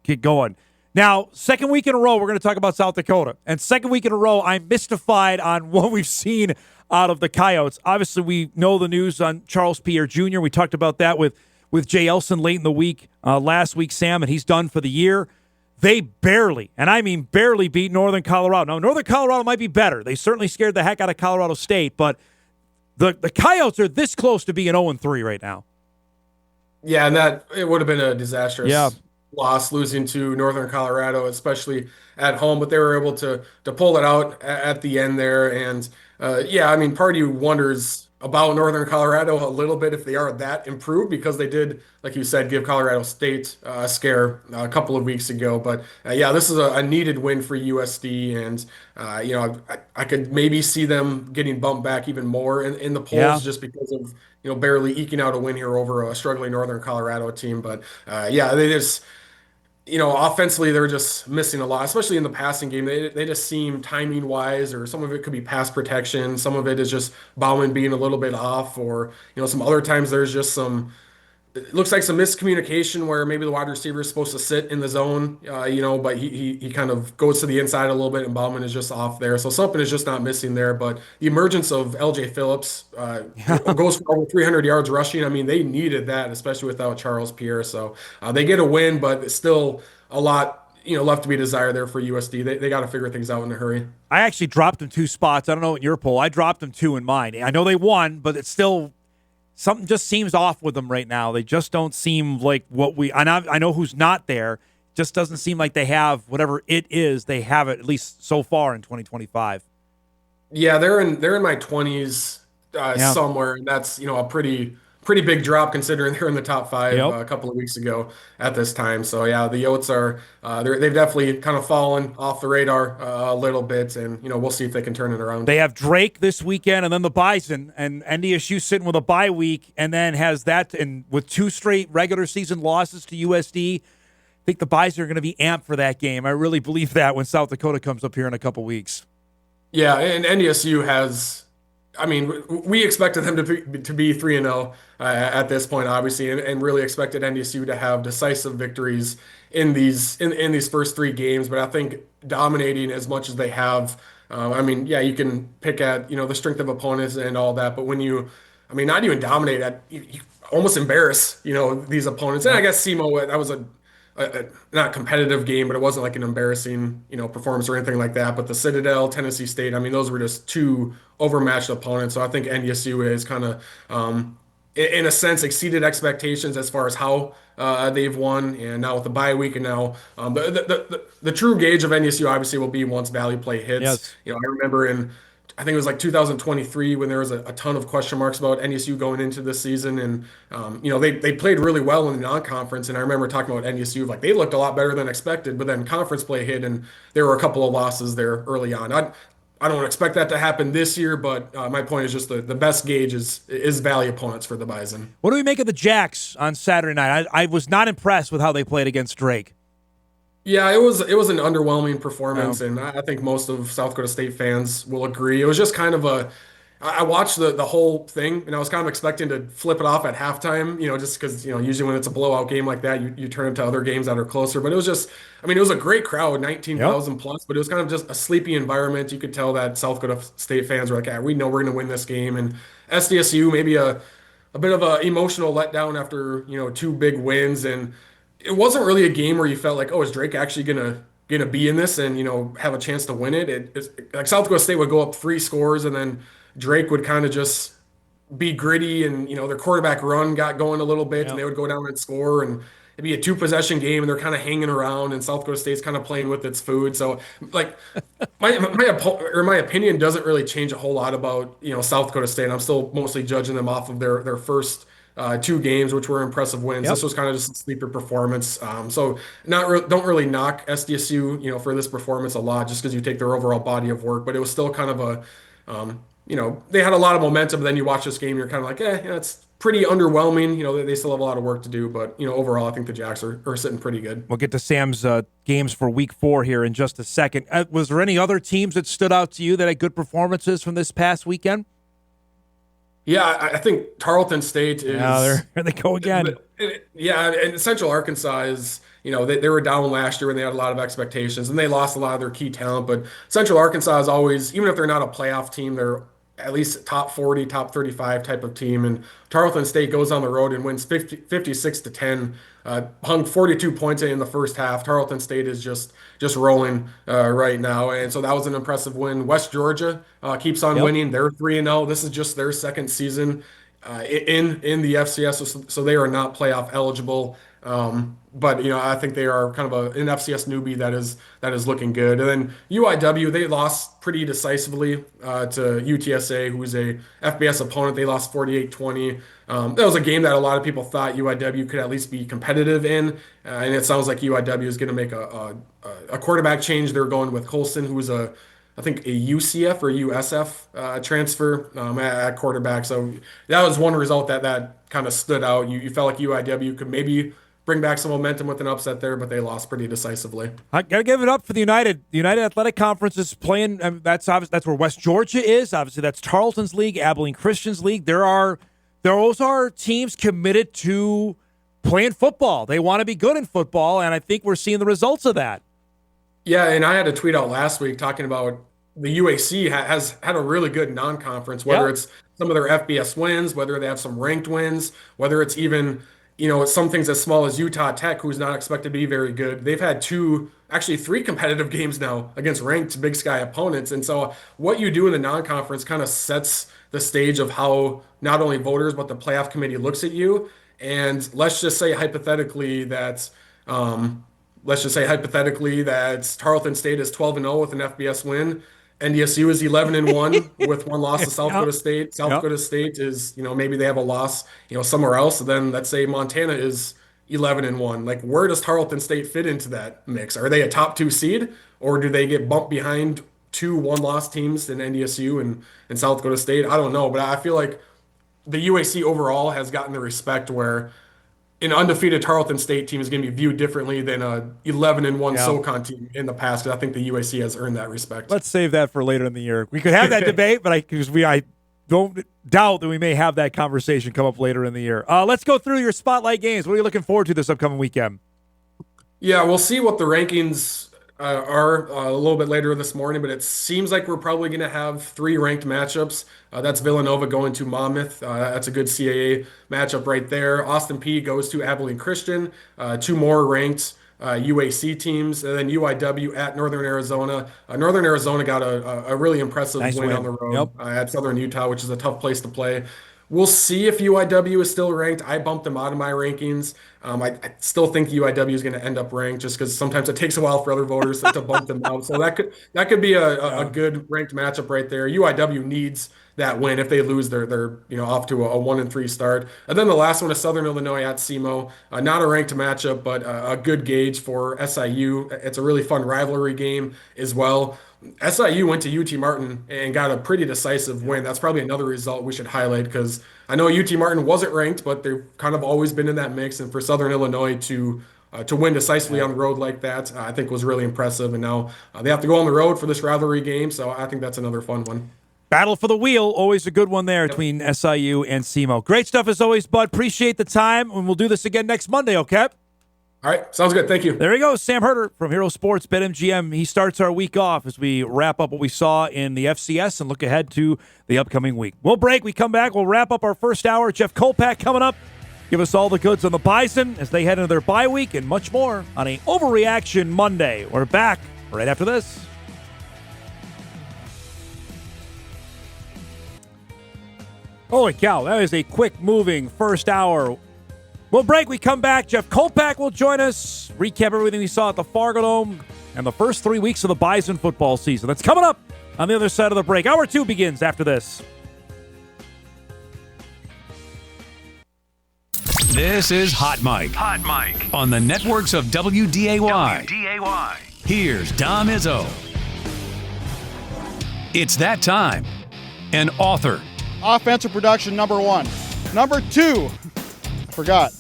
Speaker 1: get going. Now, second week in a row, we're going to talk about South Dakota. And second week in a row, I'm mystified on what we've seen out of the Coyotes. Obviously, we know the news on Charles Pierre Jr. We talked about that with Jay Elson late in the week, last week, Sam, and he's done for the year. They barely, and I mean barely, beat Northern Colorado. Now, Northern Colorado might be better. They certainly scared the heck out of Colorado State, but the Coyotes are this close to being 0-3 right now.
Speaker 12: Yeah, and that it would have been a disastrous loss losing to Northern Colorado, especially at home, but they were able to pull it out at the end there. And part of you wonders about Northern Colorado a little bit if they are that improved because they did, like you said, give Colorado State a scare a couple of weeks ago. But this is a needed win for USD, and I could maybe see them getting bumped back even more in the polls just because of barely eking out a win here over a struggling Northern Colorado team. But they just. Offensively, they're just missing a lot, especially in the passing game. They just seem timing-wise, or some of it could be pass protection. Some of it is just Bauman being a little bit off, or, some other times there's just it looks like some miscommunication where maybe the wide receiver is supposed to sit in the zone, but he kind of goes to the inside a little bit and Bauman is just off there. So something is just not missing there. But the emergence of LJ Phillips goes for over 300 yards rushing. I mean, they needed that, especially without Charles Pierre. So they get a win, but it's still a lot left to be desired there for USD. They got to figure things out in a hurry.
Speaker 1: I actually dropped them 2 spots. I don't know in your poll. I dropped them 2 in mine. I know they won, but it's still – something just seems off with them right now. They just don't seem like what I know who's not there. Just doesn't seem like they have whatever it is. They have it at least so far in 2025.
Speaker 12: Yeah, they're in my 20s somewhere, and that's a pretty big drop considering they're in the top 5 a couple of weeks ago at this time. So yeah, the Yotes are they've definitely kind of fallen off the radar a little bit, and we'll see if they can turn it around.
Speaker 1: They have Drake this weekend, and then the Bison, and NDSU sitting with a bye week, and then has that, and with 2 straight regular season losses to USD. I think the Bison are going to be amped for that game. I really believe that when South Dakota comes up here in a couple weeks.
Speaker 12: Yeah, and NDSU has. I mean, we expected them to be 3-0 at this point, obviously, and really expected NDSU to have decisive victories in these first 3 games. But I think dominating as much as they have, you can pick at the strength of opponents and all that. But when not even dominate, you almost embarrass these opponents. And I guess SEMO, that was not competitive game, but it wasn't like an embarrassing, performance or anything like that. But the Citadel, Tennessee State, I mean, those were just two overmatched opponents. So I think NDSU is kind of, in a sense, exceeded expectations as far as how they've won. And now with the bye week, and now the true gauge of NDSU obviously will be once Valley Play hits.
Speaker 1: Yes.
Speaker 12: I remember I think it was like 2023 when there was a ton of question marks about NDSU going into this season. And, they played really well in the non-conference. And I remember talking about NDSU, like they looked a lot better than expected, but then conference play hit and there were a couple of losses there early on. I don't expect that to happen this year, but my point is just the best gauge is Valley opponents for the Bison.
Speaker 1: What do we make of the Jacks on Saturday night? I was not impressed with how they played against Drake.
Speaker 12: Yeah, it was an underwhelming performance, and I think most of South Dakota State fans will agree. It was just kind of I watched the whole thing, and I was kind of expecting to flip it off at halftime, just because, usually when it's a blowout game like that, you turn to other games that are closer. But it was just, I mean, it was a great crowd, 19,000 plus, but it was kind of just a sleepy environment. You could tell that South Dakota State fans were like, we know we're going to win this game. And SDSU, maybe a bit of an emotional letdown after, two big wins. And it wasn't really a game where you felt like, is Drake actually gonna be in this and have a chance to win it? It's like South Dakota State would go up 3 scores and then Drake would kind of just be gritty, and their quarterback run got going a little bit, and they would go down and score, and it'd be a 2-possession game, and they're kind of hanging around, and South Dakota State's kind of playing with its food. So, like, my opinion doesn't really change a whole lot about South Dakota State. I'm still mostly judging them off of their first 2 games, which were impressive wins. This was kind of just a sleeper performance. So don't really knock SDSU, for this performance a lot, just because you take their overall body of work. But it was still kind of they had a lot of momentum. Then you watch this game, you're kind of like, it's pretty underwhelming. They still have a lot of work to do. But overall, I think the Jacks are sitting pretty good.
Speaker 1: We'll get to Sam's games for Week 4 here in just a second. Was there any other teams that stood out to you that had good performances from this past weekend?
Speaker 12: Yeah, I think Tarleton State is.
Speaker 1: There they go again.
Speaker 12: And Central Arkansas is, they were down last year when they had a lot of expectations, and they lost a lot of their key talent. But Central Arkansas is always, even if they're not a playoff team, they're at least top 40, top 35 type of team. And Tarleton State goes on the road and wins 56-10, hung 42 points in the first half. Tarleton State is just rolling right now. And so that was an impressive win. West Georgia keeps on winning. They're 3-0. This is just their second season in the FCS, so they are not playoff eligible. But I think they are kind of an FCS newbie that is looking good. And then UIW, they lost pretty decisively to UTSA, who's a FBS opponent. They lost 48-20. That was a game that a lot of people thought UIW could at least be competitive in, and it sounds like UIW is going to make a quarterback change. They're going with Colson, who was I think a UCF or USF transfer at quarterback. So that was one result that kind of stood out. You felt like UIW could maybe bring back some momentum with an upset there, but they lost pretty decisively.
Speaker 1: I gotta give it up for the United. The United Athletic Conference is playing. That's obvious. That's where West Georgia is. Obviously, that's Tarleton's league, Abilene Christian's league. Those are teams committed to playing football. They want to be good in football, and I think we're seeing the results of that.
Speaker 12: Yeah, and I had a tweet out last week talking about the UAC has had a really good non-conference, whether it's some of their FBS wins, whether they have some ranked wins, whether it's even some things as small as Utah Tech, who's not expected to be very good. They've had 3 competitive games now against ranked Big Sky opponents. And so what you do in the non-conference kind of sets the stage of how not only voters, but the playoff committee looks at you. And let's just say hypothetically that Tarleton State is 12-0 with an FBS win. NDSU is 11-1 with one loss to South Dakota State. South Dakota State is, maybe they have a loss, somewhere else. And then let's say Montana is 11-1. Like, where does Tarleton State fit into that mix? Are they a top 2 seed, or do they get bumped behind 2 one-loss teams in NDSU and South Dakota State? I don't know, but I feel like the UAC overall has gotten the respect where an undefeated Tarleton State team is going to be viewed differently than a 11-1 SoCon team in the past. I think the UAC has earned that respect.
Speaker 1: Let's save that for later in the year. We could have that debate, but I don't doubt that we may have that conversation come up later in the year. Let's go through your spotlight games. What are you looking forward to this upcoming weekend?
Speaker 12: Yeah, we'll see what the rankings are a little bit later this morning, but it seems like we're probably going to have 3 ranked matchups. That's Villanova going to Monmouth. That's a good CAA matchup right there. Austin Peay goes to Abilene Christian. 2 more ranked UAC teams, and then UIW at Northern Arizona. Northern Arizona got a really impressive
Speaker 1: Nice
Speaker 12: win
Speaker 1: win.
Speaker 12: on the road
Speaker 1: Yep.
Speaker 12: at Southern Utah, which is a tough place to play. We'll see if UIW is still ranked. I bumped them out of my rankings. I still think UIW is going to end up ranked just because sometimes it takes a while for other voters to bump them out. So that could be a good ranked matchup right there. UIW needs that win. If they lose, they're off to a 1-3 start. And then the last one is Southern Illinois at SEMO. Not a ranked matchup, but a good gauge for SIU. It's a really fun rivalry game as well. SIU went to UT Martin and got a pretty decisive win. That's probably another result we should highlight because I know UT Martin wasn't ranked, but they've kind of always been in that mix. And for Southern Illinois to win decisively on the road like that, I think was really impressive. And now they have to go on the road for this rivalry game, so I think that's another fun one.
Speaker 1: Battle for the wheel, always a good one there between SIU and SEMO. Great stuff as always, Bud. Appreciate the time, and we'll do this again next Monday, okay?
Speaker 12: All right, sounds good. Thank you.
Speaker 1: There he goes, Sam Herder from Hero Sports, BetMGM. He starts our week off as we wrap up what we saw in the FCS and look ahead to the upcoming week. We'll break. We come back. We'll wrap up our first hour. Jeff Kolpack coming up. Give us all the goods on the Bison as they head into their bye week and much more on a Overreaction Monday. We're back right after this. Holy cow, that is a quick-moving first hour. We'll break. We come back. Jeff Kolpack will join us. Recap everything we saw at the Fargo-Dome and the first 3 weeks of the Bison football season. That's coming up on the other side of the break. Hour 2 begins after this.
Speaker 2: This is Hot Mike. Hot Mike. On the networks of WDAY. Here's Dom Izzo. It's that time. An author.
Speaker 13: Offensive production, number 1. Number 2. Forgot.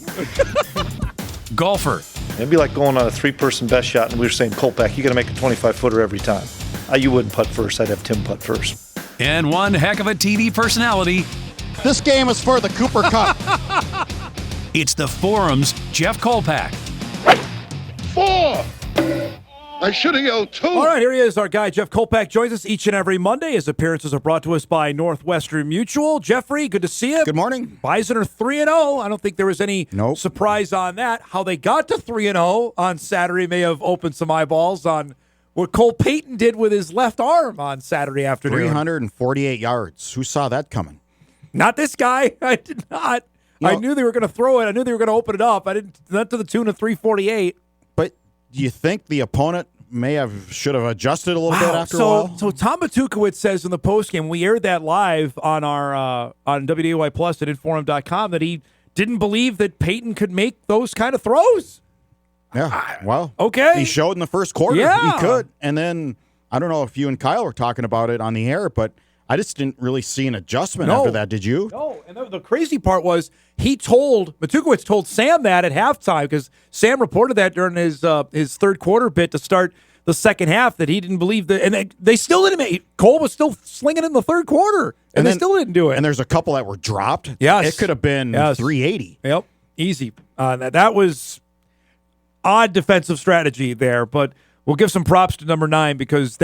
Speaker 2: Golfer.
Speaker 4: It'd be like going on a 3-person best shot, and we were saying, Kolpack, you got to make a 25-footer every time. You wouldn't putt first. I'd have Tim putt first.
Speaker 2: And one heck of a TV personality.
Speaker 13: This game is for the Cooper Cup.
Speaker 2: It's the Forum's Jeff Kolpack.
Speaker 10: 4! I should have yelled 2.
Speaker 1: All right, here he is. Our guy, Jeff Kolpack, joins us each and every Monday. His appearances are brought to us by Northwestern Mutual. Jeffrey, good to see you.
Speaker 13: Good morning.
Speaker 1: Bison are 3-0. I don't think there was any surprise on that. How they got to 3-0 on Saturday may have opened some eyeballs on what Cole Payton did with his left arm on Saturday afternoon.
Speaker 13: 348 yards. Who saw that coming?
Speaker 1: Not this guy. I did not. I knew they were going to throw it. I knew they were going to open it up. Not to the tune of 348.
Speaker 13: But do you think the opponent should have adjusted a little bit after a while?
Speaker 1: So Tom Batukowicz says in the postgame, we aired that live on our on WDAY Plus at Inforum.com, that he didn't believe that Peyton could make those kind of throws.
Speaker 13: Yeah, well,
Speaker 1: okay.
Speaker 13: He showed in the first quarter he could. And then, I don't know if you and Kyle were talking about it on the air, but I just didn't really see an adjustment after that. Did you?
Speaker 1: No, and the crazy part was Batukowicz told Sam that at halftime, because Sam reported that during his third quarter bit to start the second half, that he didn't believe that, and they still didn't make. Cole was still slinging in the third quarter, and they still didn't do it.
Speaker 13: And there's a couple that were dropped.
Speaker 1: Yes.
Speaker 13: It could have been 380.
Speaker 1: Yep, easy. That was odd defensive strategy there, but we'll give some props to number 9 because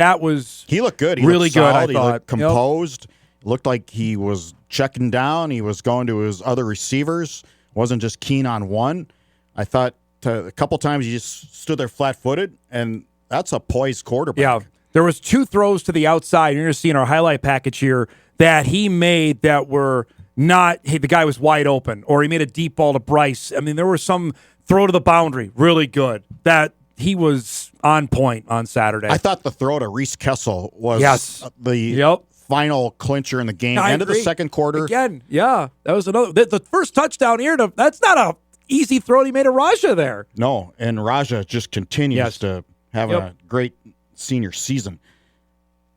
Speaker 1: he
Speaker 13: looked good.
Speaker 1: He really
Speaker 13: looked solid.
Speaker 1: good. I thought
Speaker 13: He looked composed. Looked like he was checking down. He was going to his other receivers. Wasn't just keen on one. I thought a couple times he just stood there flat-footed, and that's a poised quarterback.
Speaker 1: Yeah, there was 2 throws to the outside. You're going to see in our highlight package here that he made that were not. Hey, the guy was wide open, or he made a deep ball to Bryce. I mean, there was some throw to the boundary, really good. That he was on point on Saturday.
Speaker 13: I thought the throw to Reese Kessel was the final clincher in the game. End of the second quarter.
Speaker 1: Again, that was another. The first touchdown here, that's not a easy throw he made to Raja there.
Speaker 13: No, and Raja just continues to have a great senior season.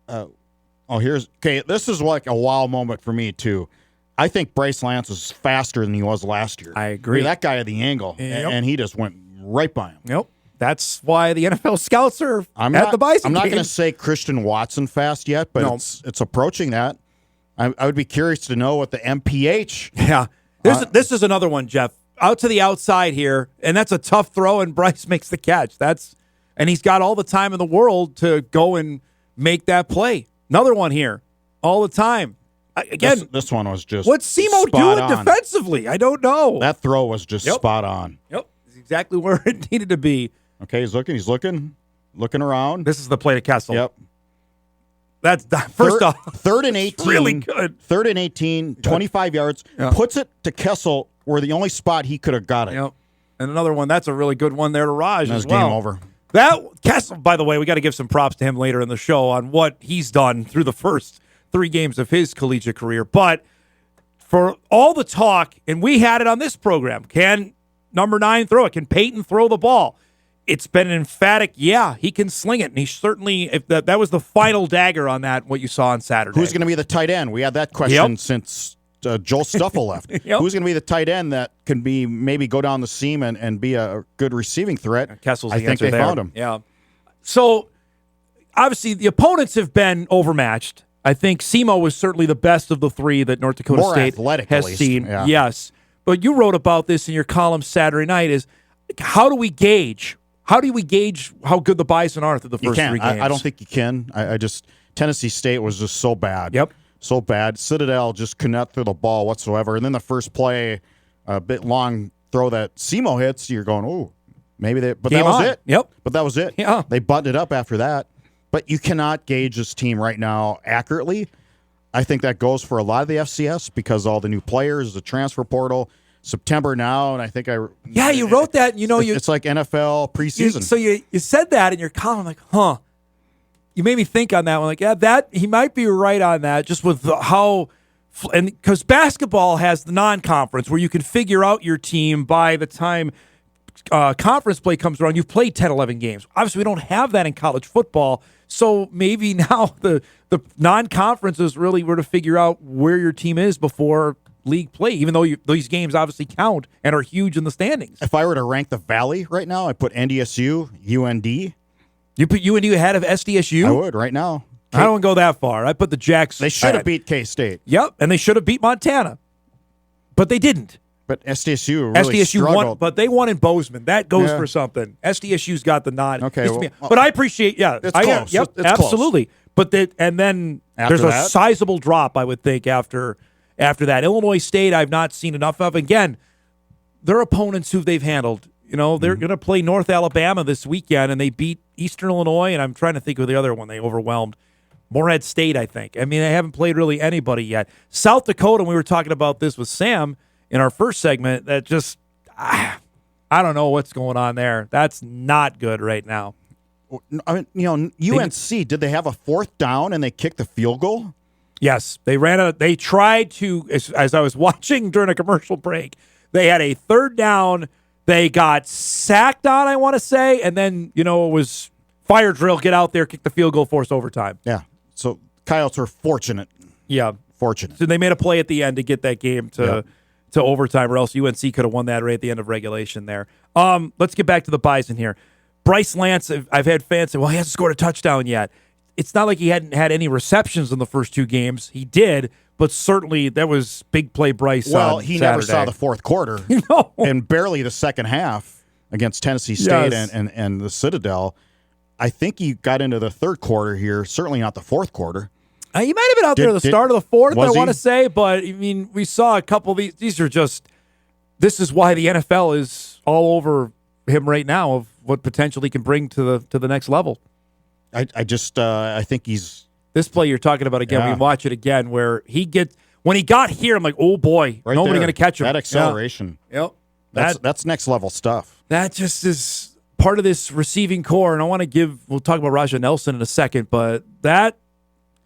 Speaker 13: This is like a wow moment for me, too. I think Bryce Lance is faster than he was last year.
Speaker 1: I agree.
Speaker 13: That guy at the angle, and he just went right by him.
Speaker 1: Yep. That's why the NFL scouts are at the Bison.
Speaker 13: I'm not going to say Christian Watson fast yet, but it's approaching that. I would be curious to know what the MPH.
Speaker 1: Yeah. This is another one, Jeff. Out to the outside here, and that's a tough throw, and Bryce makes the catch. And he's got all the time in the world to go and make that play. Another one here, all the time. Again,
Speaker 13: this one was just
Speaker 1: what's SEMO doing defensively? I don't know.
Speaker 13: That throw was just spot on.
Speaker 1: Yep, it's exactly where it needed to be.
Speaker 13: Okay, he's looking around.
Speaker 1: This is the play to Kessel.
Speaker 13: Yep.
Speaker 1: That's first off.
Speaker 13: Third and 18.
Speaker 1: Really good.
Speaker 13: Third and 18, 25 yards.
Speaker 1: Yeah.
Speaker 13: Puts it to Kessel where the only spot he could have got it.
Speaker 1: Yep. And another one, that's a really good one there to Raj
Speaker 13: That's
Speaker 1: as well.
Speaker 13: game over.
Speaker 1: That Kessel, by the way, we got to give some props to him later in the show on what he's done through the first 3 games of his collegiate career. But for all the talk, and we had it on this program, can number 9 throw it? Can Peyton throw the ball? It's been an emphatic, yeah, he can sling it. And he certainly, if that was the final dagger on that, what you saw on Saturday.
Speaker 13: Who's going to be the tight end? We had that question since Joel Stuffle left.
Speaker 1: Yep.
Speaker 13: Who's going to be the tight end that can be maybe go down the seam and be a good receiving threat?
Speaker 1: Kessel's
Speaker 13: I
Speaker 1: the
Speaker 13: think
Speaker 1: answer
Speaker 13: they
Speaker 1: there.
Speaker 13: found him.
Speaker 1: Yeah. So, obviously, the opponents have been overmatched. I think SEMO was certainly the best of the 3 that North Dakota
Speaker 13: More
Speaker 1: State
Speaker 13: athletic, at
Speaker 1: has
Speaker 13: least.
Speaker 1: seen.
Speaker 13: Yeah.
Speaker 1: Yes. But you wrote about this in your column Saturday night is how do we gauge how good the Bison are through the first 3 games?
Speaker 13: I don't think you can. I just Tennessee State was just so bad.
Speaker 1: Yep.
Speaker 13: So bad. Citadel just could not throw the ball whatsoever. And then the first play, a bit long throw that SEMO hits, you're going, oh, maybe they. But
Speaker 1: Game
Speaker 13: that was
Speaker 1: on.
Speaker 13: it.
Speaker 1: Yep.
Speaker 13: But that was it.
Speaker 1: Yeah.
Speaker 13: They buttoned it up after that. But you cannot gauge this team right now accurately. I think that goes for a lot of the FCS because all the new players, the transfer portal, September now, and I think
Speaker 1: you wrote that.
Speaker 13: It's like NFL preseason.
Speaker 1: So you said that in your column, like, huh? You made me think on that one. Like, yeah, that he might be right on that. Just with how, and because basketball has the non-conference where you can figure out your team by the time conference play comes around. You've played 10, 11 games. Obviously, we don't have that in college football. So maybe now the non-conference is really where to figure out where your team is before league play, even though these games obviously count and are huge in the standings.
Speaker 13: If I were to rank the Valley right now, I put NDSU, UND.
Speaker 1: You put UND ahead of SDSU?
Speaker 13: I would right now.
Speaker 1: I don't go that far. I put the Jacks.
Speaker 13: They should have beat K-State.
Speaker 1: Yep, and they should have beat Montana, but they didn't.
Speaker 13: But SDSU really struggled.
Speaker 1: Won, but they won in Bozeman. That goes for something. SDSU's got the nod.
Speaker 13: Okay,
Speaker 1: but I appreciate. Yeah,
Speaker 13: it's close.
Speaker 1: Yep,
Speaker 13: it's
Speaker 1: absolutely.
Speaker 13: Close.
Speaker 1: But and then
Speaker 13: After
Speaker 1: there's
Speaker 13: that?
Speaker 1: a sizable drop, I would think, after that. Illinois State, I've not seen enough of. Again, their opponents who they've handled. They're going to play North Alabama this weekend, and they beat Eastern Illinois, and I'm trying to think of the other one they overwhelmed. Moorhead State, I think. I mean, they haven't played really anybody yet. South Dakota, and we were talking about this with Sam in our first segment, that just, I don't know what's going on there. That's not good right now.
Speaker 13: I mean, UNC, did they have a 4th down and they kicked the field goal?
Speaker 1: Yes, they they tried to, as I was watching during a commercial break, they had a 3rd down. They got sacked on, I want to say, and then, it was fire drill, get out there, kick the field goal, force overtime.
Speaker 13: Yeah. So Coyotes are fortunate.
Speaker 1: Yeah.
Speaker 13: Fortunate.
Speaker 1: So they made a play at the end to get that game to overtime, or else UNC could have won that right at the end of regulation there. Let's get back to the Bison here. Bryce Lance, I've had fans say, well, he hasn't scored a touchdown yet. It's not like he hadn't had any receptions in the first 2 games. He did, but certainly that was big play Bryce.
Speaker 13: Well, he never saw the 4th quarter. And barely the second half against Tennessee State and the Citadel. I think he got into the 3rd quarter here, certainly not the 4th quarter.
Speaker 1: He might have been out there at the start of the 4th, I want to say, but I mean, we saw a couple of these. These are just, this is why the NFL is all over him right now of what potentially can bring to the next level.
Speaker 13: I think he's
Speaker 1: this play you're talking about again. We watch it again where when he got here, I'm like, oh boy, nobody going to catch him.
Speaker 13: That acceleration.
Speaker 1: Yep.
Speaker 13: That's next level stuff.
Speaker 1: That just is part of this receiving core, and I want to we'll talk about Raja Nelson in a second, but that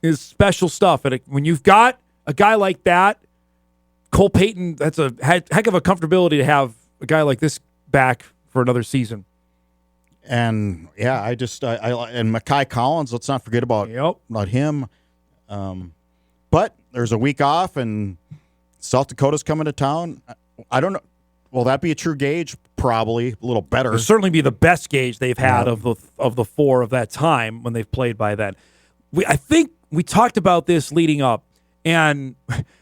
Speaker 1: is special stuff. And when you've got a guy like that, Cole Payton, that's a heck of a comfortability to have a guy like this back for another season.
Speaker 13: And yeah, I and Mekhi Collins, let's not forget about him. But there's a week off, and South Dakota's coming to town. I don't know. Will that be a true gauge? Probably a little better.
Speaker 1: It'll certainly be the best gauge they've had of the 4 of that time when they've played by then. I think we talked about this leading up, and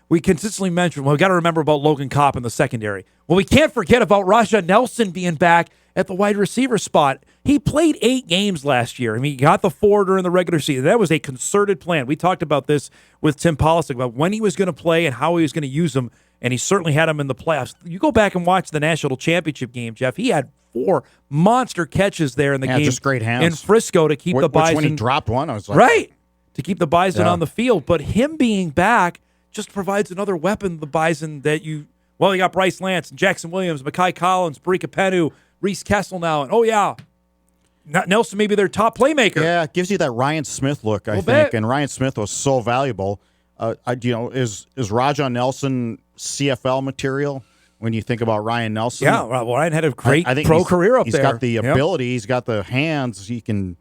Speaker 1: we consistently mentioned, we got to remember about Logan Kopp in the secondary. Well, we can't forget about Raja Nelson being back at the wide receiver spot. He played 8 games last year. I mean, he got the 4 during the regular season. That was a concerted plan. We talked about this with Tim Polisic about when he was going to play and how he was going to use them, and he certainly had him in the playoffs. You go back and watch the national championship game, Jeff. He had 4 monster catches there in the game.
Speaker 13: Just great hands.
Speaker 1: In Frisco to keep the Bison.
Speaker 13: When he dropped one, I was like,
Speaker 1: right, to keep the Bison on the field. But him being back just provides another weapon, the Bison, that you got Bryce Lance and Jackson Williams, Mekhi Collins, Barika Penu, Reese Kessel now, and Nelson may be their top playmaker.
Speaker 13: Yeah, it gives you that Ryan Smith look, I think. And Ryan Smith was so valuable. Is Rajon Nelson CFL material when you think about Ryan Nelson?
Speaker 1: Yeah, Ryan had a great pro career up there.
Speaker 13: He's got the ability. He's got the hands. He can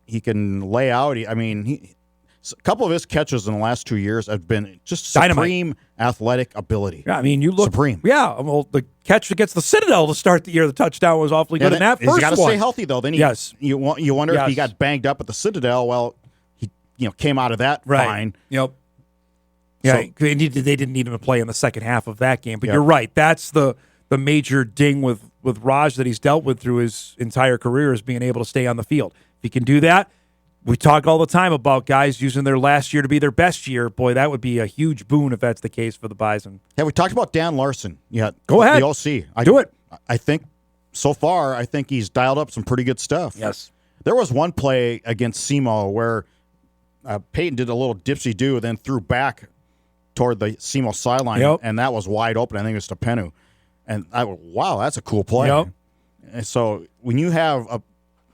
Speaker 13: lay out. A couple of his catches in the last 2 years have been just supreme athletic ability.
Speaker 1: Yeah, you look
Speaker 13: supreme.
Speaker 1: Yeah, well, the catch against the Citadel to start the year, the touchdown was awfully good. In that first one,
Speaker 13: he's got to stay healthy though. Then you wonder if he got banged up at the Citadel. Well, he came out of that fine.
Speaker 1: Yep. Yeah,
Speaker 13: So,
Speaker 1: they didn't need him to play in the second half of that game. But you're right. That's the major ding with Raj that he's dealt with through his entire career, is being able to stay on the field. If he can do that, we talk all the time about guys using their last year to be their best year. Boy, that would be a huge boon if that's the case for the Bison.
Speaker 13: Yeah, we talked about Dan Larson. Yeah,
Speaker 1: go ahead.
Speaker 13: The OC.
Speaker 1: Do it.
Speaker 13: I think so far, he's dialed up some pretty good stuff.
Speaker 1: Yes.
Speaker 13: There was one play against SEMO where Peyton did a little dipsy-do, then threw back toward the SEMO sideline, and that was wide open. I think it was to Penu. And wow, that's a cool play.
Speaker 1: Yep.
Speaker 13: And so when you have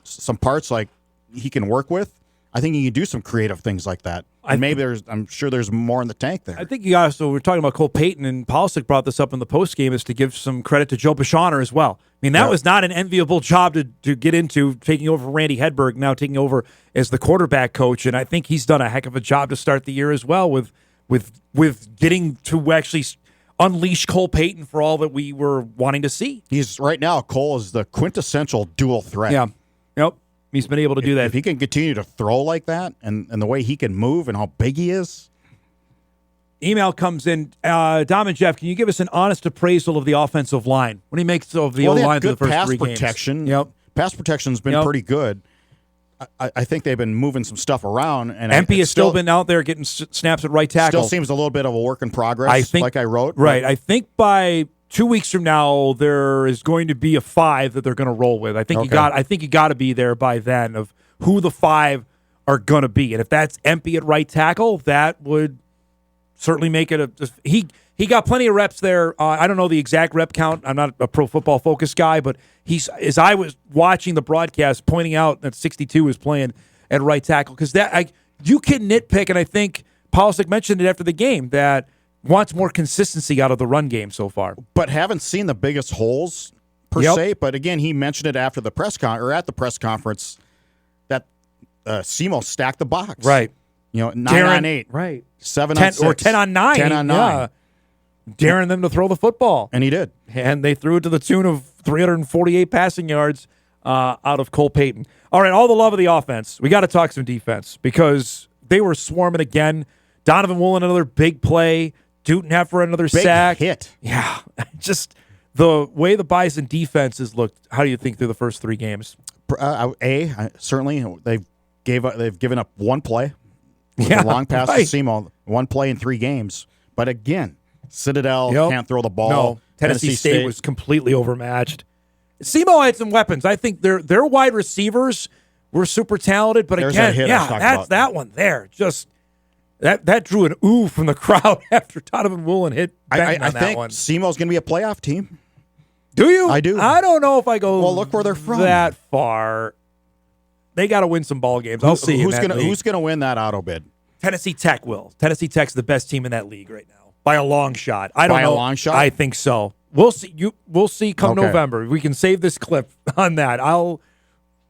Speaker 13: some parts like he can work with, I think you can do some creative things like that. And I'm sure there's more in the tank there.
Speaker 1: I think we're talking about Cole Payton, and Polisic brought this up in the postgame, is to give some credit to Joe Bashauner as well. That was not an enviable job to get into, taking over Randy Hedberg, now taking over as the quarterback coach, and I think he's done a heck of a job to start the year as well with getting to actually unleash Cole Payton for all that we were wanting to see.
Speaker 13: Cole is the quintessential dual threat.
Speaker 1: Yeah. Yep. He's been able to do that.
Speaker 13: If he can continue to throw like that and the way he can move and how big he is.
Speaker 1: Email comes in. Dom and Jeff, can you give us an honest appraisal of the offensive line? What do you make of the O-line through the first 3 games?
Speaker 13: Pass protection. Yep. Pass protection's been pretty good. I think they've been moving some stuff around. And
Speaker 1: Empey has still been out there getting snaps at right tackle.
Speaker 13: Still seems a little bit of a work in progress, like I wrote.
Speaker 1: Right. I think by 2 weeks from now, there is going to be a 5 that they're going to roll with. I think you got to be there by then of who the 5 are going to be. And if that's Empey at right tackle, that would certainly make it he got plenty of reps there. I don't know the exact rep count. I'm not a Pro Football Focus guy, but as I was watching the broadcast, pointing out that 62 is playing at right tackle, because you can nitpick, and I think Polisic mentioned it after the game, that wants more consistency out of the run game so far.
Speaker 13: But haven't seen the biggest holes per se. But again, he mentioned it after the at the press conference that SEMO stacked the box.
Speaker 1: Right.
Speaker 13: 9 on 8.
Speaker 1: Right.
Speaker 13: 7 on 6.
Speaker 1: Or 10 on 9.
Speaker 13: 10 on 9.
Speaker 1: Yeah. Daring them to throw the football.
Speaker 13: And he did.
Speaker 1: And they threw it to the tune of 348 passing yards out of Cole Payton. All right, all the love of the offense. We got to talk some defense, because they were swarming again. Donovan Woolen, another big play. Dutenheffer for another sack.
Speaker 13: Hit.
Speaker 1: Yeah. Just the way the Bison defense has looked, how do you think through the first 3 games?
Speaker 13: Certainly they've given up one play. With a long pass to SEMO. One play in 3 games. But again, Citadel can't throw the ball.
Speaker 1: No, Tennessee State was completely overmatched. SEMO had some weapons. I think their wide receivers were super talented, but that's that one there. Just that drew an ooh from the crowd after Donovan Woolen hit Benton on that
Speaker 13: think
Speaker 1: one.
Speaker 13: SEMO's going to be a playoff team.
Speaker 1: Do you?
Speaker 13: I do.
Speaker 1: I don't know if I go.
Speaker 13: Well, look where they're from.
Speaker 1: That far. They got to win some ball games. I'll see.
Speaker 13: Who's going to win that auto bid?
Speaker 1: Tennessee Tech will. Tennessee Tech's the best team in that league right now by a long shot. I don't know. By a
Speaker 13: long shot?
Speaker 1: I think so. We'll see. We'll see come November. We can save this clip on that. I'll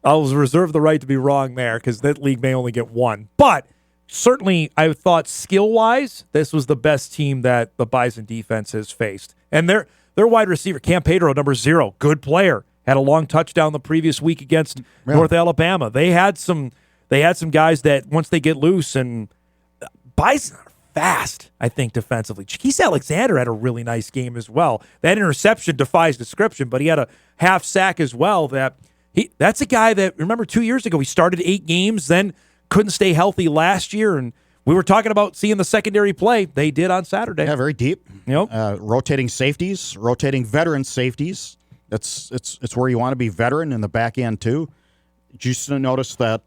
Speaker 1: reserve the right to be wrong there, because that league may only get 1. But certainly, I thought skill-wise, this was the best team that the Bison defense has faced. And their wide receiver, Cam Pedro, number 0, good player. Had a long touchdown the previous week against North Alabama. They had some guys that once they get loose, and Bison are fast, I think, defensively. Chiquise Alexander had a really nice game as well. That interception defies description, but he had a half sack as well. That's a guy that, remember 2 years ago, he started 8 games, then couldn't stay healthy last year, and we were talking about seeing the secondary play. They did on Saturday.
Speaker 13: Yeah, very deep.
Speaker 1: Yep.
Speaker 13: Rotating safeties, rotating veteran safeties. It's where you want to be veteran in the back end too. Did you notice that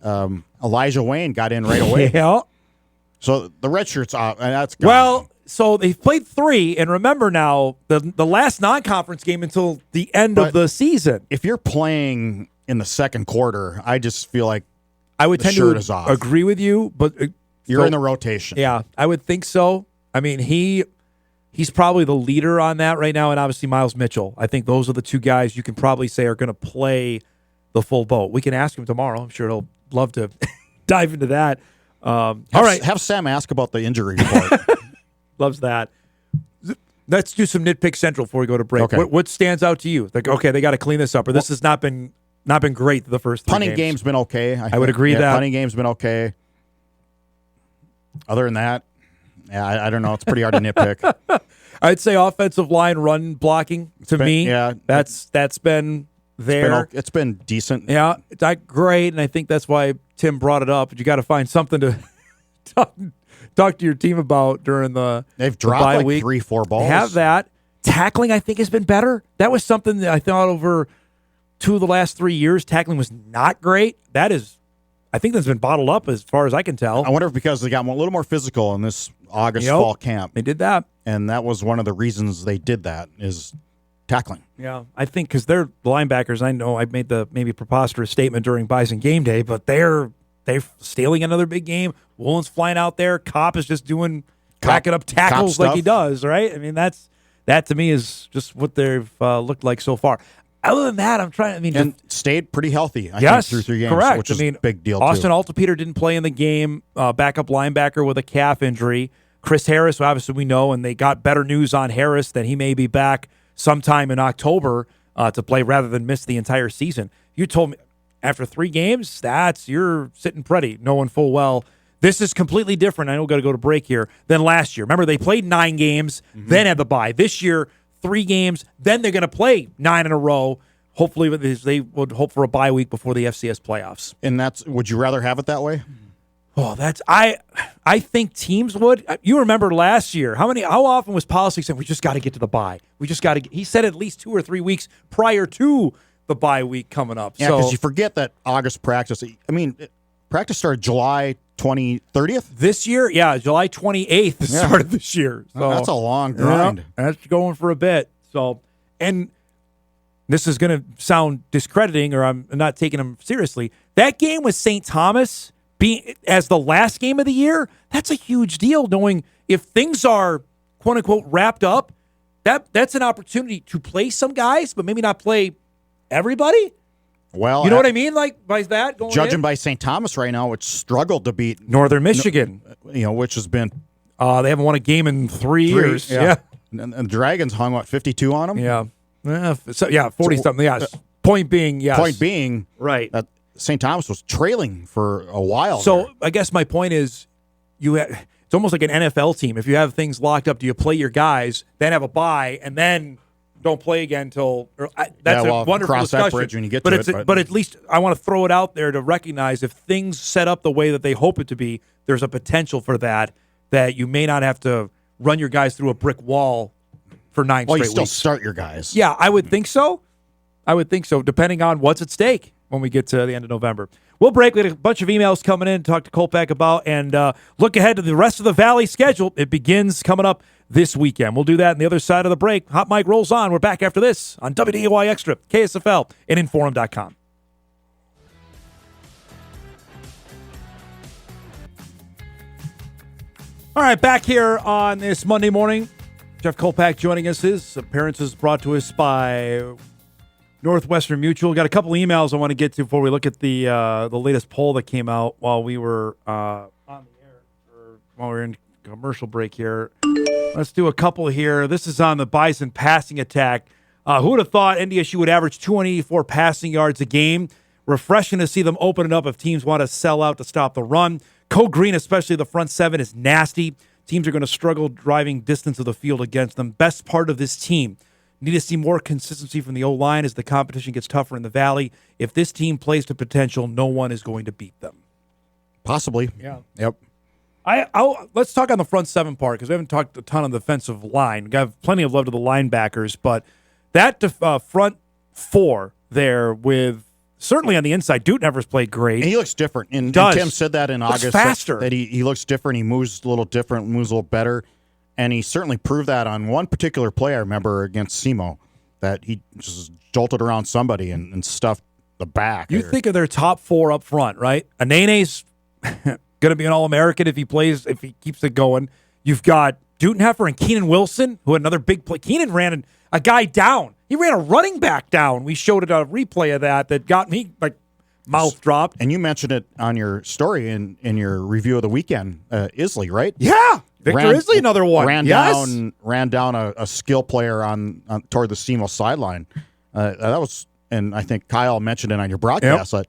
Speaker 13: Elijah Wayne got in right away?
Speaker 1: Yeah.
Speaker 13: So the red shirt's off, and that's gone.
Speaker 1: Well, so they played 3, and remember now, the last non-conference game until the end of the season.
Speaker 13: If you're playing in the second quarter, I just feel like
Speaker 1: I would
Speaker 13: the
Speaker 1: tend
Speaker 13: shirt
Speaker 1: to
Speaker 13: is off.
Speaker 1: agree with you, but
Speaker 13: You're in the rotation.
Speaker 1: Yeah, I would think so. I mean, he's probably the leader on that right now, and obviously Miles Mitchell. I think those are the two guys you can probably say are going to play the full boat. We can ask him tomorrow. I'm sure he'll love to dive into that. All right.
Speaker 13: Have Sam ask about the injury report.
Speaker 1: Loves that. Let's do some nitpick central before we go to break.
Speaker 13: Okay.
Speaker 1: What stands out to you? Like, okay, they got to clean this up, or this has not been great the first 3
Speaker 13: Punting
Speaker 1: games.
Speaker 13: game's been okay.
Speaker 1: I would agree that.
Speaker 13: Punting game's been okay. Other than that, yeah, I don't know. It's pretty hard to nitpick.
Speaker 1: I'd say offensive line run blocking to me.
Speaker 13: Yeah,
Speaker 1: that's been there.
Speaker 13: It's been decent.
Speaker 1: Yeah, it's not great, and I think that's why Tim brought it up. But you got to find something to talk to your team about during
Speaker 13: They've dropped
Speaker 1: bye
Speaker 13: like
Speaker 1: week.
Speaker 13: 3-4 balls.
Speaker 1: They have that. Tackling, I think, has been better. That was something that I thought over 2 of the last 3 years. Tackling was not great. I think that's been bottled up as far as I can tell.
Speaker 13: I wonder if because they got a little more physical in this August fall camp.
Speaker 1: They did that.
Speaker 13: And that was one of the reasons they did that is tackling.
Speaker 1: Yeah, I think because they're the linebackers. I know I made the maybe preposterous statement during Bison game day, but they're stealing another big game. Woolen's flying out there. Copp is just racking up tackles like he does, right? I mean, that to me is just what they've looked like so far. Other than that,
Speaker 13: and stayed pretty healthy. I think through 3 games,
Speaker 1: correct.
Speaker 13: which is a big deal.
Speaker 1: Austin
Speaker 13: too.
Speaker 1: Altapeter didn't play in the game. Backup linebacker with a calf injury. Chris Harris, who obviously we know, and they got better news on Harris that he may be back sometime in October to play rather than miss the entire season. You told me after 3 games, you're sitting pretty, knowing full well this is completely different. I know we've got to go to break here than last year. Remember, they played 9 games, then had the bye. This year, 3 games, then they're going to play 9 in a row. Hopefully, they would hope for a bye week before the FCS playoffs.
Speaker 13: And would you rather have it that way?
Speaker 1: Oh, I think teams would. You remember last year, how often was policy saying we just got to get to the bye? We just got to. He said at least 2 or 3 weeks prior to the bye week coming up.
Speaker 13: Yeah, because you forget that August practice. I mean, practice started July 30th?
Speaker 1: This year? Yeah, July 28th started this year. So
Speaker 13: that's a long grind.
Speaker 1: That's going for a bit. So, and this is going to sound discrediting, or I'm not taking them seriously. That game with St. Thomas being as the last game of the year, that's a huge deal, knowing if things are, quote unquote, wrapped up, that's an opportunity to play some guys, but maybe not play everybody.
Speaker 13: Well,
Speaker 1: you know what I mean? Like by that going
Speaker 13: judging
Speaker 1: in?
Speaker 13: by St. Thomas right now, which struggled to beat
Speaker 1: Northern Michigan,
Speaker 13: which has been
Speaker 1: they haven't won a game in 3 years. Yeah.
Speaker 13: And the Dragons hung 52 on them.
Speaker 1: Yeah, 40 something. Yeah. Point being, yes.
Speaker 13: Point being,
Speaker 1: right.
Speaker 13: That St. Thomas was trailing for a while.
Speaker 1: So I guess my point is, it's almost like an NFL team. If you have things locked up, do you play your guys, then have a bye, and then don't play again until that's a wonderful
Speaker 13: cross
Speaker 1: discussion.
Speaker 13: That bridge when you get to it.
Speaker 1: But at least I want to throw it out there to recognize if things set up the way that they hope it to be, there's a potential for that you may not have to run your guys through a brick wall for 9 straight
Speaker 13: weeks. You still
Speaker 1: weeks.
Speaker 13: start your guys.
Speaker 1: Yeah, I would think so. Depending on what's at stake when we get to the end of November. We'll break. We had a bunch of emails coming in to talk to Kolpack about and look ahead to the rest of the Valley schedule. It begins coming up this weekend. We'll do that on the other side of the break. Hot Mike rolls on. We're back after this on WDAY Extra, KSFL, and Inforum.com. All right, back here on this Monday morning. Jeff Kolpack joining us. His appearance is brought to us by Northwestern Mutual. Got a couple emails I want to get to before we look at the latest poll that came out while we were on the air, or while we were in commercial break here. Let's do a couple here. This is on the Bison passing attack. Who would have thought NDSU would average 284 passing yards a game? Refreshing to see them open it up if teams want to sell out to stop the run. Code Green, especially the front seven, is nasty. Teams are going to struggle driving distance of the field against them. Best part of this team. Need to see more consistency from the O-line as the competition gets tougher in the Valley. If this team plays to potential, no one is going to beat them.
Speaker 13: Possibly.
Speaker 1: Yeah.
Speaker 13: Yep.
Speaker 1: Let's talk on the front seven part because we haven't talked a ton on the defensive line. We have plenty of love to the linebackers, but that front four there with certainly on the inside, Dutenhever's played great.
Speaker 13: And he looks different. And Tim said that in August.
Speaker 1: Faster.
Speaker 13: That he looks different. He moves a little different, moves a little better. And he certainly proved that on one particular play I remember against SEMO, that he just jolted around somebody and stuffed the back.
Speaker 1: You think of their top four up front, right? Anene's going to be an All-American if he keeps it going. You've got Dutenhefer and Keenan Wilson, who had another big play. Keenan ran a guy down. He ran a running back down. We showed a replay of that got me like mouth dropped.
Speaker 13: And you mentioned it on your story in your review of the weekend, Isley, right?
Speaker 1: Yeah. Victor Isley, another one.
Speaker 13: Ran down a skill player on toward the SEMO sideline. That was, and I think Kyle mentioned it on your broadcast.
Speaker 1: Yep.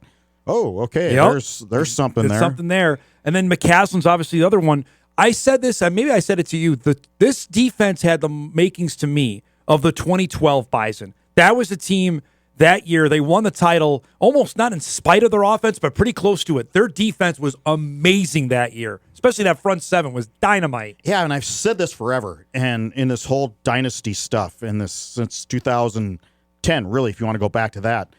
Speaker 13: Okay,
Speaker 1: yep.
Speaker 13: there's something there.
Speaker 1: Something there. And then McCaslin's obviously the other one. I said this, maybe I said it to you. This defense had the makings to me of the 2012 Bison. That was a team that year. They won the title almost not in spite of their offense, but pretty close to it. Their defense was amazing that year, especially that front seven was dynamite.
Speaker 13: Yeah, and I've said this forever, and in this whole dynasty stuff, since 2010, really, if you want to go back to that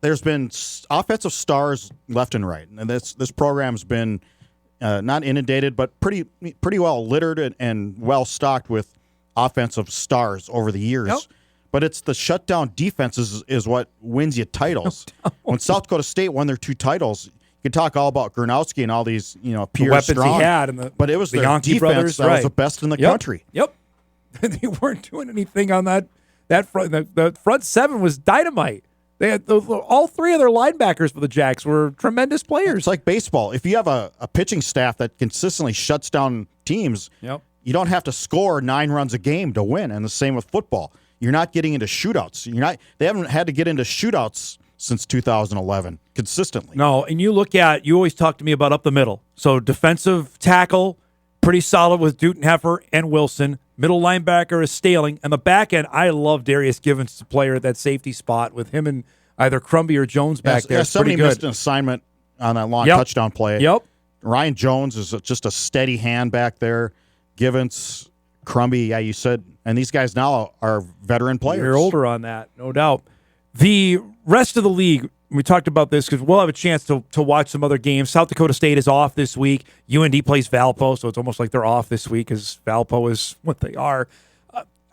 Speaker 13: there's been offensive stars left and right, and this program's been not inundated, but pretty well littered and well stocked with offensive stars over the years.
Speaker 1: Yep.
Speaker 13: But it's the shutdown defenses is what wins you titles. When South Dakota State won their 2 titles, you can talk all about Gronowski and all these, Pierre
Speaker 1: the weapons
Speaker 13: Strong,
Speaker 1: he had,
Speaker 13: but it was their
Speaker 1: Yankee
Speaker 13: defense
Speaker 1: brothers,
Speaker 13: that was the best in the country.
Speaker 1: Yep. They weren't doing anything on that front. The front seven was dynamite. They had all 3 of their linebackers for the Jacks were tremendous players.
Speaker 13: It's like baseball. If you have a pitching staff that consistently shuts down teams, you don't have to score 9 runs a game to win. And the same with football. You're not getting into shootouts. They haven't had to get into shootouts since 2011 consistently.
Speaker 1: No, and you always talk to me about up the middle. So defensive tackle, pretty solid with Dutenhefer and Wilson. Middle linebacker is Staling. And the back end, I love Darius Givens, the player at that safety spot with him and either Crumby or Jones back there.
Speaker 13: Somebody
Speaker 1: pretty good.
Speaker 13: missed an assignment on that long touchdown play.
Speaker 1: Yep.
Speaker 13: Ryan Jones is just a steady hand back there. Givens, Crumby, you said, and these guys now are veteran players.
Speaker 1: You're older on that, no doubt. The rest of the league, we talked about this because we'll have a chance to watch some other games. South Dakota State is off this week. UND plays Valpo, so it's almost like they're off this week because Valpo is what they are.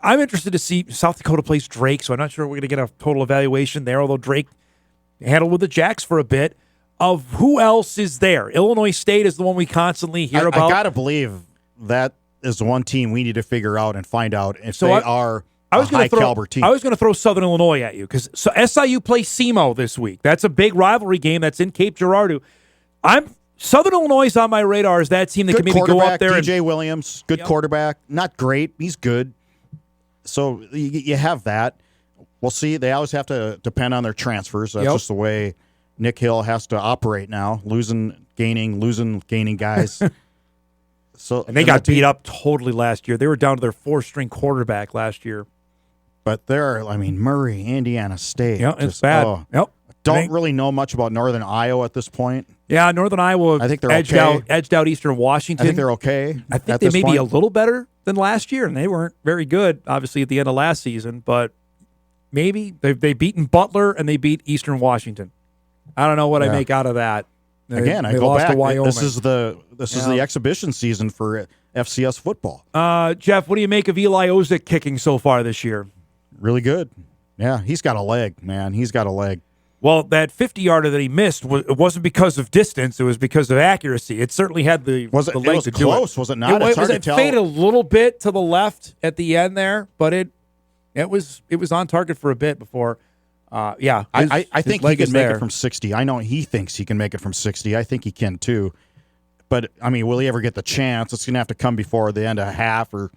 Speaker 1: I'm interested to see South Dakota plays Drake, so I'm not sure we're going to get a total evaluation there, although Drake handled with the Jacks for a bit. Of who else is there? Illinois State is the one we constantly hear about.
Speaker 13: I got to believe that is one team we need to figure out and find out if they are a high-caliber team.
Speaker 1: I was going to throw Southern Illinois at you because SIU plays SEMO this week. That's a big rivalry game that's in Cape Girardeau. Southern Illinois is on my radar as that team that can maybe go up there.
Speaker 13: DJ Williams, good quarterback. Not great. He's good. So you have that. We'll see. They always have to depend on their transfers. That's just the way Nick Hill has to operate now. Losing, gaining guys.
Speaker 1: And they got beat up totally last year. They were down to their 4th-string quarterback last year.
Speaker 13: But Murray, Indiana State.
Speaker 1: Yeah, it's bad.
Speaker 13: Don't really know much about Northern Iowa at this point.
Speaker 1: Yeah, Northern Iowa
Speaker 13: I think they're
Speaker 1: edged out Eastern Washington.
Speaker 13: I think they're okay.
Speaker 1: I think they may be a little better than last year, and they weren't very good, obviously, at the end of last season. But maybe they've beaten Butler, and they beat Eastern Washington. I don't know what I make out of that.
Speaker 13: Again, I go back. This is the exhibition season for FCS football.
Speaker 1: Jeff, what do you make of Eli Ozick kicking so far this year?
Speaker 13: Really good. Yeah, he's got a leg, man. He's got a leg.
Speaker 1: Well, that 50-yarder that he missed, it wasn't because of distance. It was because of accuracy. It certainly had the leg to do it.
Speaker 13: It was close, was it not? It's hard to tell.
Speaker 1: It faded a little bit to the left at the end there, but it was on target for a bit before. I think he can make it from 60. I know he thinks he can make it from 60. I think he can too. But, will he ever get the chance? It's going to have to come before the end of a half or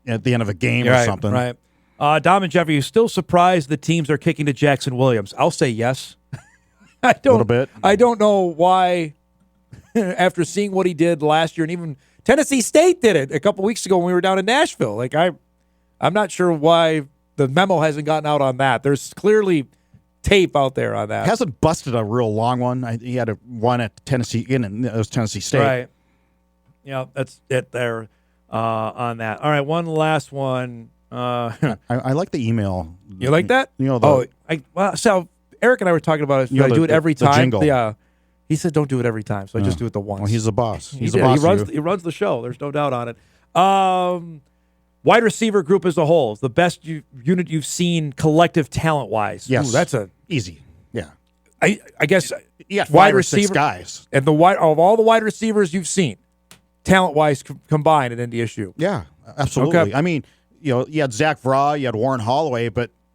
Speaker 1: at the end of a game or something. Right. Dom and Jeff, are you still surprised the teams are kicking to Jackson Williams? I'll say yes. A little bit. I don't know why, after seeing what he did last year, and even Tennessee State did it a couple weeks ago when we were down in Nashville. I'm not sure why the memo hasn't gotten out on that. There's clearly tape out there on that.
Speaker 13: Hasn't busted a real long one. He had one at Tennessee, and it was Tennessee State.
Speaker 1: Right. Yeah, that's it there on that. All right, one last one.
Speaker 13: I like the email.
Speaker 1: You like that? So Eric and I were talking about it. I do it every time.
Speaker 13: jingle.
Speaker 1: Yeah. He said don't do it every time, so I just do it the once.
Speaker 13: Well, he's the boss. He's
Speaker 1: He
Speaker 13: the boss.
Speaker 1: he runs the show. There's no doubt on it. Wide receiver group as a whole is the best unit you've seen collective talent-wise.
Speaker 13: Yes.
Speaker 1: Ooh, that's
Speaker 13: easy. Yeah.
Speaker 1: I guess
Speaker 13: Yeah,
Speaker 1: wide
Speaker 13: 5 or 6
Speaker 1: receiver
Speaker 13: guys.
Speaker 1: and of all the wide receivers you've seen, talent-wise combined at NDSU.
Speaker 13: Yeah, absolutely.
Speaker 1: Okay.
Speaker 13: I mean, you had Zach Vra, you had Warren Holloway,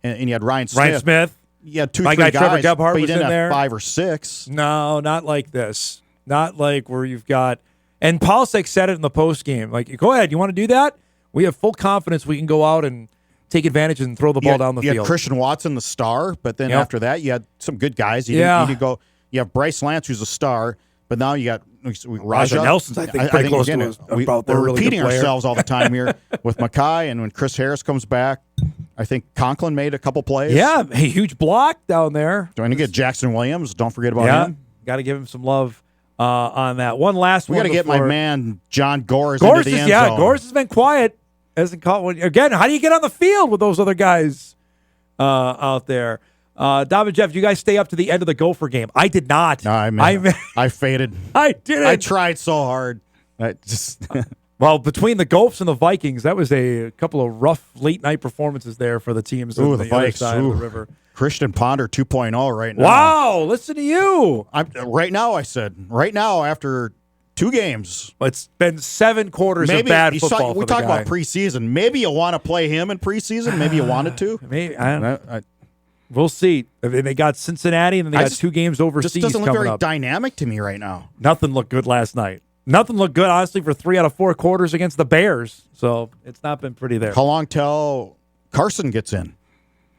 Speaker 13: and you had Ryan Smith. You had 2,
Speaker 1: My
Speaker 13: 3
Speaker 1: guy
Speaker 13: guys,
Speaker 1: Trevor Gebhardt
Speaker 13: but you
Speaker 1: was
Speaker 13: didn't
Speaker 1: in
Speaker 13: have
Speaker 1: there.
Speaker 13: 5 or 6.
Speaker 1: No, not like this. Not like where you've got. And Polsek said it in the post game. Like, go ahead. You want to do that? We have full confidence we can go out and take advantage and throw the ball down the
Speaker 13: You
Speaker 1: field.
Speaker 13: had Christian Watson, the star, but then
Speaker 1: Yep.
Speaker 13: after that, you had some good guys. You
Speaker 1: Yeah.
Speaker 13: didn't need to go. You have Bryce Lance, who's a star, but now you got Raja
Speaker 1: Nelson's, I think, pretty close to us.
Speaker 13: We're
Speaker 1: Really
Speaker 13: repeating
Speaker 1: good player.
Speaker 13: ourselves all the time here with Mackay, and when Chris Harris comes back, I think Conklin made a couple plays.
Speaker 1: Yeah, a huge block down there.
Speaker 13: Trying to get Jackson Williams. Don't forget about him.
Speaker 1: Got to give him some love on that. One last
Speaker 13: We
Speaker 1: one.
Speaker 13: got to get my
Speaker 1: before-
Speaker 13: man John Gores into the end zone.
Speaker 1: Gores has been quiet. Hasn't caught one. Again, how do you get on the field with those other guys out there? Dom and Jeff, you guys stay up to the end of the Gopher game. I did not.
Speaker 13: No, I faded.
Speaker 1: I didn't.
Speaker 13: I tried so hard. I just
Speaker 1: Well, between the Gophers and the Vikings, that was a couple of rough late-night performances there for the teams on the other
Speaker 13: Vikes.
Speaker 1: side of the river.
Speaker 13: Christian Ponder 2.0 right now.
Speaker 1: Wow, listen to you.
Speaker 13: Right now after 2 games.
Speaker 1: It's been 7 quarters of bad football.
Speaker 13: We talk about preseason. Maybe you want to play him in preseason. Maybe you wanted to.
Speaker 1: Maybe I don't know. We'll see. They got Cincinnati, and then they got 2 games overseas
Speaker 13: just doesn't look
Speaker 1: coming
Speaker 13: very
Speaker 1: up.
Speaker 13: dynamic to me right now.
Speaker 1: Nothing looked good last night. Nothing looked good, honestly, for 3 out of 4 quarters against the Bears. So it's not been pretty there.
Speaker 13: How long till Carson gets in?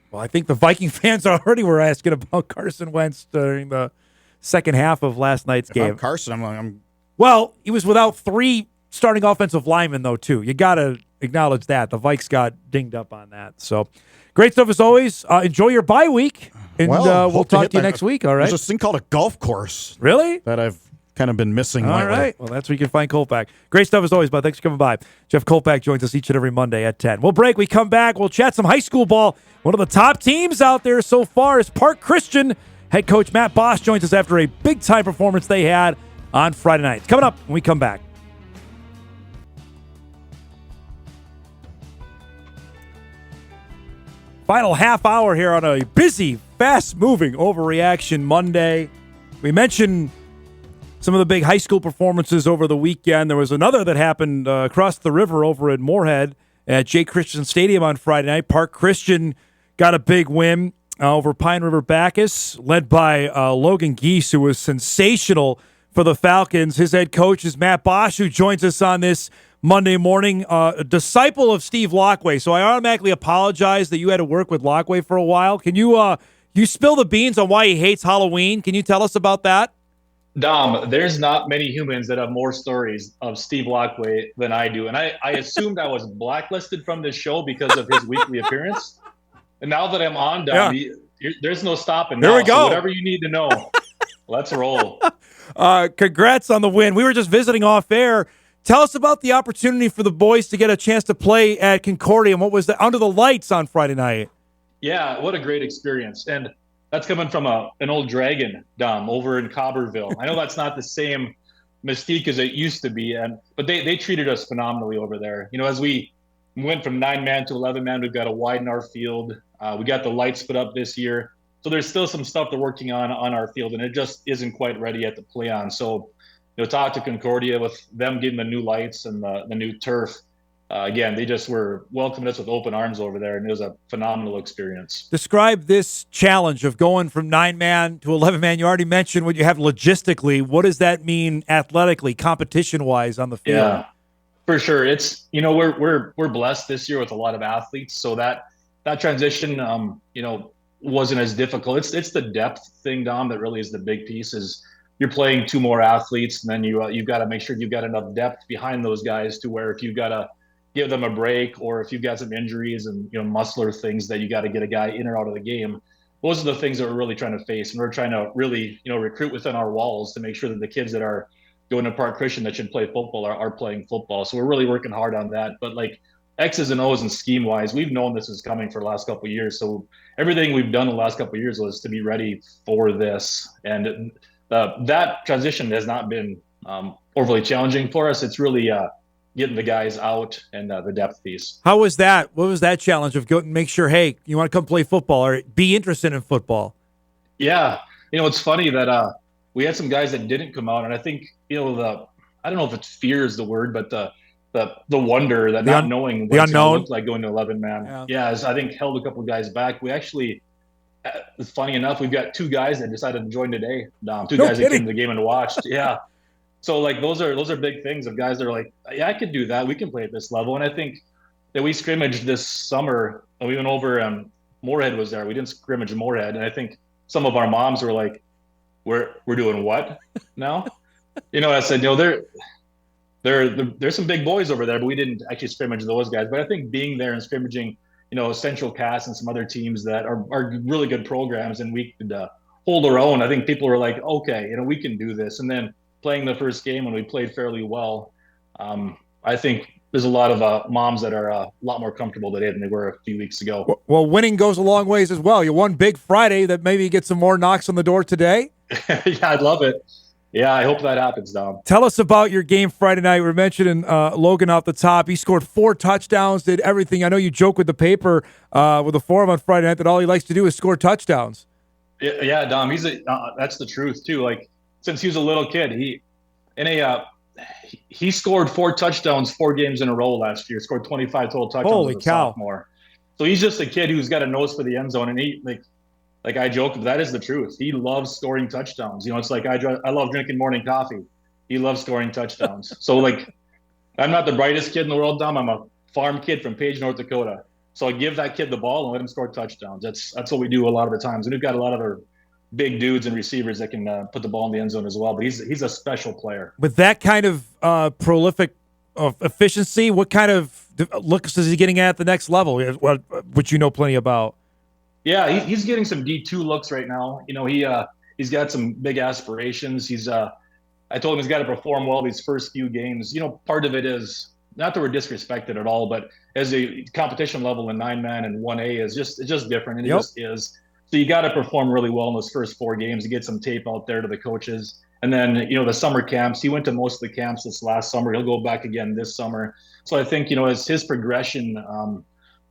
Speaker 1: Well, I think the Viking fans already were asking about Carson Wentz during the second half of last night's game.
Speaker 13: I'm Carson,
Speaker 1: Well, he was without 3 starting offensive linemen, though, too. You got to acknowledge that. The Vikes got dinged up on that. So great stuff as always. Enjoy your bye week, and we'll talk to you next week, all right?
Speaker 13: There's this thing called a golf course.
Speaker 1: Really?
Speaker 13: That I've kind of been missing
Speaker 1: All
Speaker 13: lately.
Speaker 1: right. Well, that's where you can find Kolpack. Great stuff as always, bud. Thanks for coming by. Jeff Kolpack joins us each and every Monday at 10. We'll break. We come back. We'll chat some high school ball. One of the top teams out there so far is Park Christian. Head coach Matt Baasch joins us after a big-time performance they had on Friday night. It's coming up when we come back. Final half hour here on a busy, fast-moving Overreaction Monday. We mentioned some of the big high school performances over the weekend. There was another that happened across the river over at Moorhead at Jay Christian Stadium on Friday night. Park Christian got a big win over Pine River Bacchus, led by Logan Geese, who was sensational for the Falcons. His head coach is Matt Baasch, who joins us on this Monday morning, a disciple of Steve Lockway. So I automatically apologize that you had to work with Lockway for a while. Can you you spill the beans on why he hates Halloween? Can you tell us about that?
Speaker 14: Dom, there's not many humans that have more stories of Steve Lockway than I do. And I assumed I was blacklisted from this show because of his weekly appearance. And now that I'm on, Dom, there's no stopping now.
Speaker 1: There we go.
Speaker 14: So whatever you need to know, let's roll.
Speaker 1: Congrats on the win. We were just visiting off air. Tell us about the opportunity for the boys to get a chance to play at Concordia and what was under the lights on Friday night.
Speaker 14: Yeah, what a great experience. And that's coming from an old Dragon, Dom, over in Cobberville. I know that's not the same mystique as it used to be, but they treated us phenomenally over there. You know, as we went from 9-man to 11-man, we've got to widen our field. We got the lights put up this year. So there's still some stuff they're working on our field, and it just isn't quite ready yet to play on. So, talk to Concordia with them getting the new lights and the new turf. Again, they just were welcoming us with open arms over there, and it was a phenomenal experience.
Speaker 1: Describe this challenge of going from 9-man to 11-man. You already mentioned what you have logistically. What does that mean athletically, competition-wise on the field?
Speaker 14: Yeah, for sure. It's we're blessed this year with a lot of athletes, so that transition wasn't as difficult. It's the depth thing, Dom, that really is the big piece. Is you're playing 2 more athletes, and then you've got to make sure you've got enough depth behind those guys to where if you've got to give them a break, or if you've got some injuries and muscular things that you got to get a guy in or out of the game. Those are the things that we're really trying to face, and we're trying to really recruit within our walls to make sure that the kids that are going to Park Christian that should play football are playing football. So we're really working hard on that. But like X's and O's and scheme wise, we've known this is coming for the last couple of years. So everything we've done the last couple of years was to be ready for this. And that transition has not been overly challenging for us. It's really getting the guys out and the depth piece.
Speaker 1: How was that? What was that challenge of going make sure, hey, you want to come play football or be interested in football?
Speaker 14: Yeah. It's funny that we had some guys that didn't come out. And I think, I don't know if it's fear is the word, but the wonder that not knowing what it's going to look like going to 11 man. Yeah. I think held a couple of guys back. We actually, it's funny enough, we've got 2 guys that decided to join today. Two guys that came to the game and watched. Yeah. So like those are big things of guys that are like, yeah, I could do that. We can play at this level. And I think that we scrimmaged this summer and we went over, Moorhead was there. We didn't scrimmage Moorhead. And I think some of our moms were like, we're doing what now? I said, there's some big boys over there, but we didn't actually scrimmage those guys. But I think being there and scrimmaging, Central Cass and some other teams that are really good programs and we could hold our own. I think people were like, okay, we can do this. And then playing the first game when we played fairly well, I think there's a lot of moms that are a lot more comfortable today than they were a few weeks ago.
Speaker 1: Well, winning goes a long ways as well. You won big Friday, that maybe get some more knocks on the door today.
Speaker 14: Yeah, I'd love it. Yeah, I hope that happens, Dom.
Speaker 1: Tell us about your game Friday night. We were mentioning Logan off the top. He scored 4 touchdowns, did everything. I know you joke with the paper with the forum on Friday night that all he likes to do is score touchdowns.
Speaker 14: Yeah, Dom, that's the truth too. Like since he was a little kid, he scored 4 touchdowns 4 games in a row last year. Scored 25 total touchdowns.
Speaker 1: Holy
Speaker 14: as a
Speaker 1: cow.
Speaker 14: sophomore. So he's just a kid who's got a nose for the end zone, and he like I joke, that is the truth. He loves scoring touchdowns. It's like I love drinking morning coffee. He loves scoring touchdowns. So like, I'm not the brightest kid in the world, Dom. I'm a farm kid from Page, North Dakota. So I give that kid the ball and let him score touchdowns. That's what we do a lot of the times. And we've got a lot of other big dudes and receivers that can put the ball in the end zone as well. But he's a special player.
Speaker 1: With that kind of prolific efficiency, what kind of looks is he getting at the next level, which you know plenty about?
Speaker 14: Yeah, he's getting some D2 looks right now. He's got some big aspirations. I told him he's got to perform well these first few games. Part of it is not that we're disrespected at all, but as a competition level in 9-man and 1A it's just different, and it just is. So you got to perform really well in those first 4 games to get some tape out there to the coaches. And then, the summer camps, he went to most of the camps this last summer. He'll go back again this summer. So I think, as his progression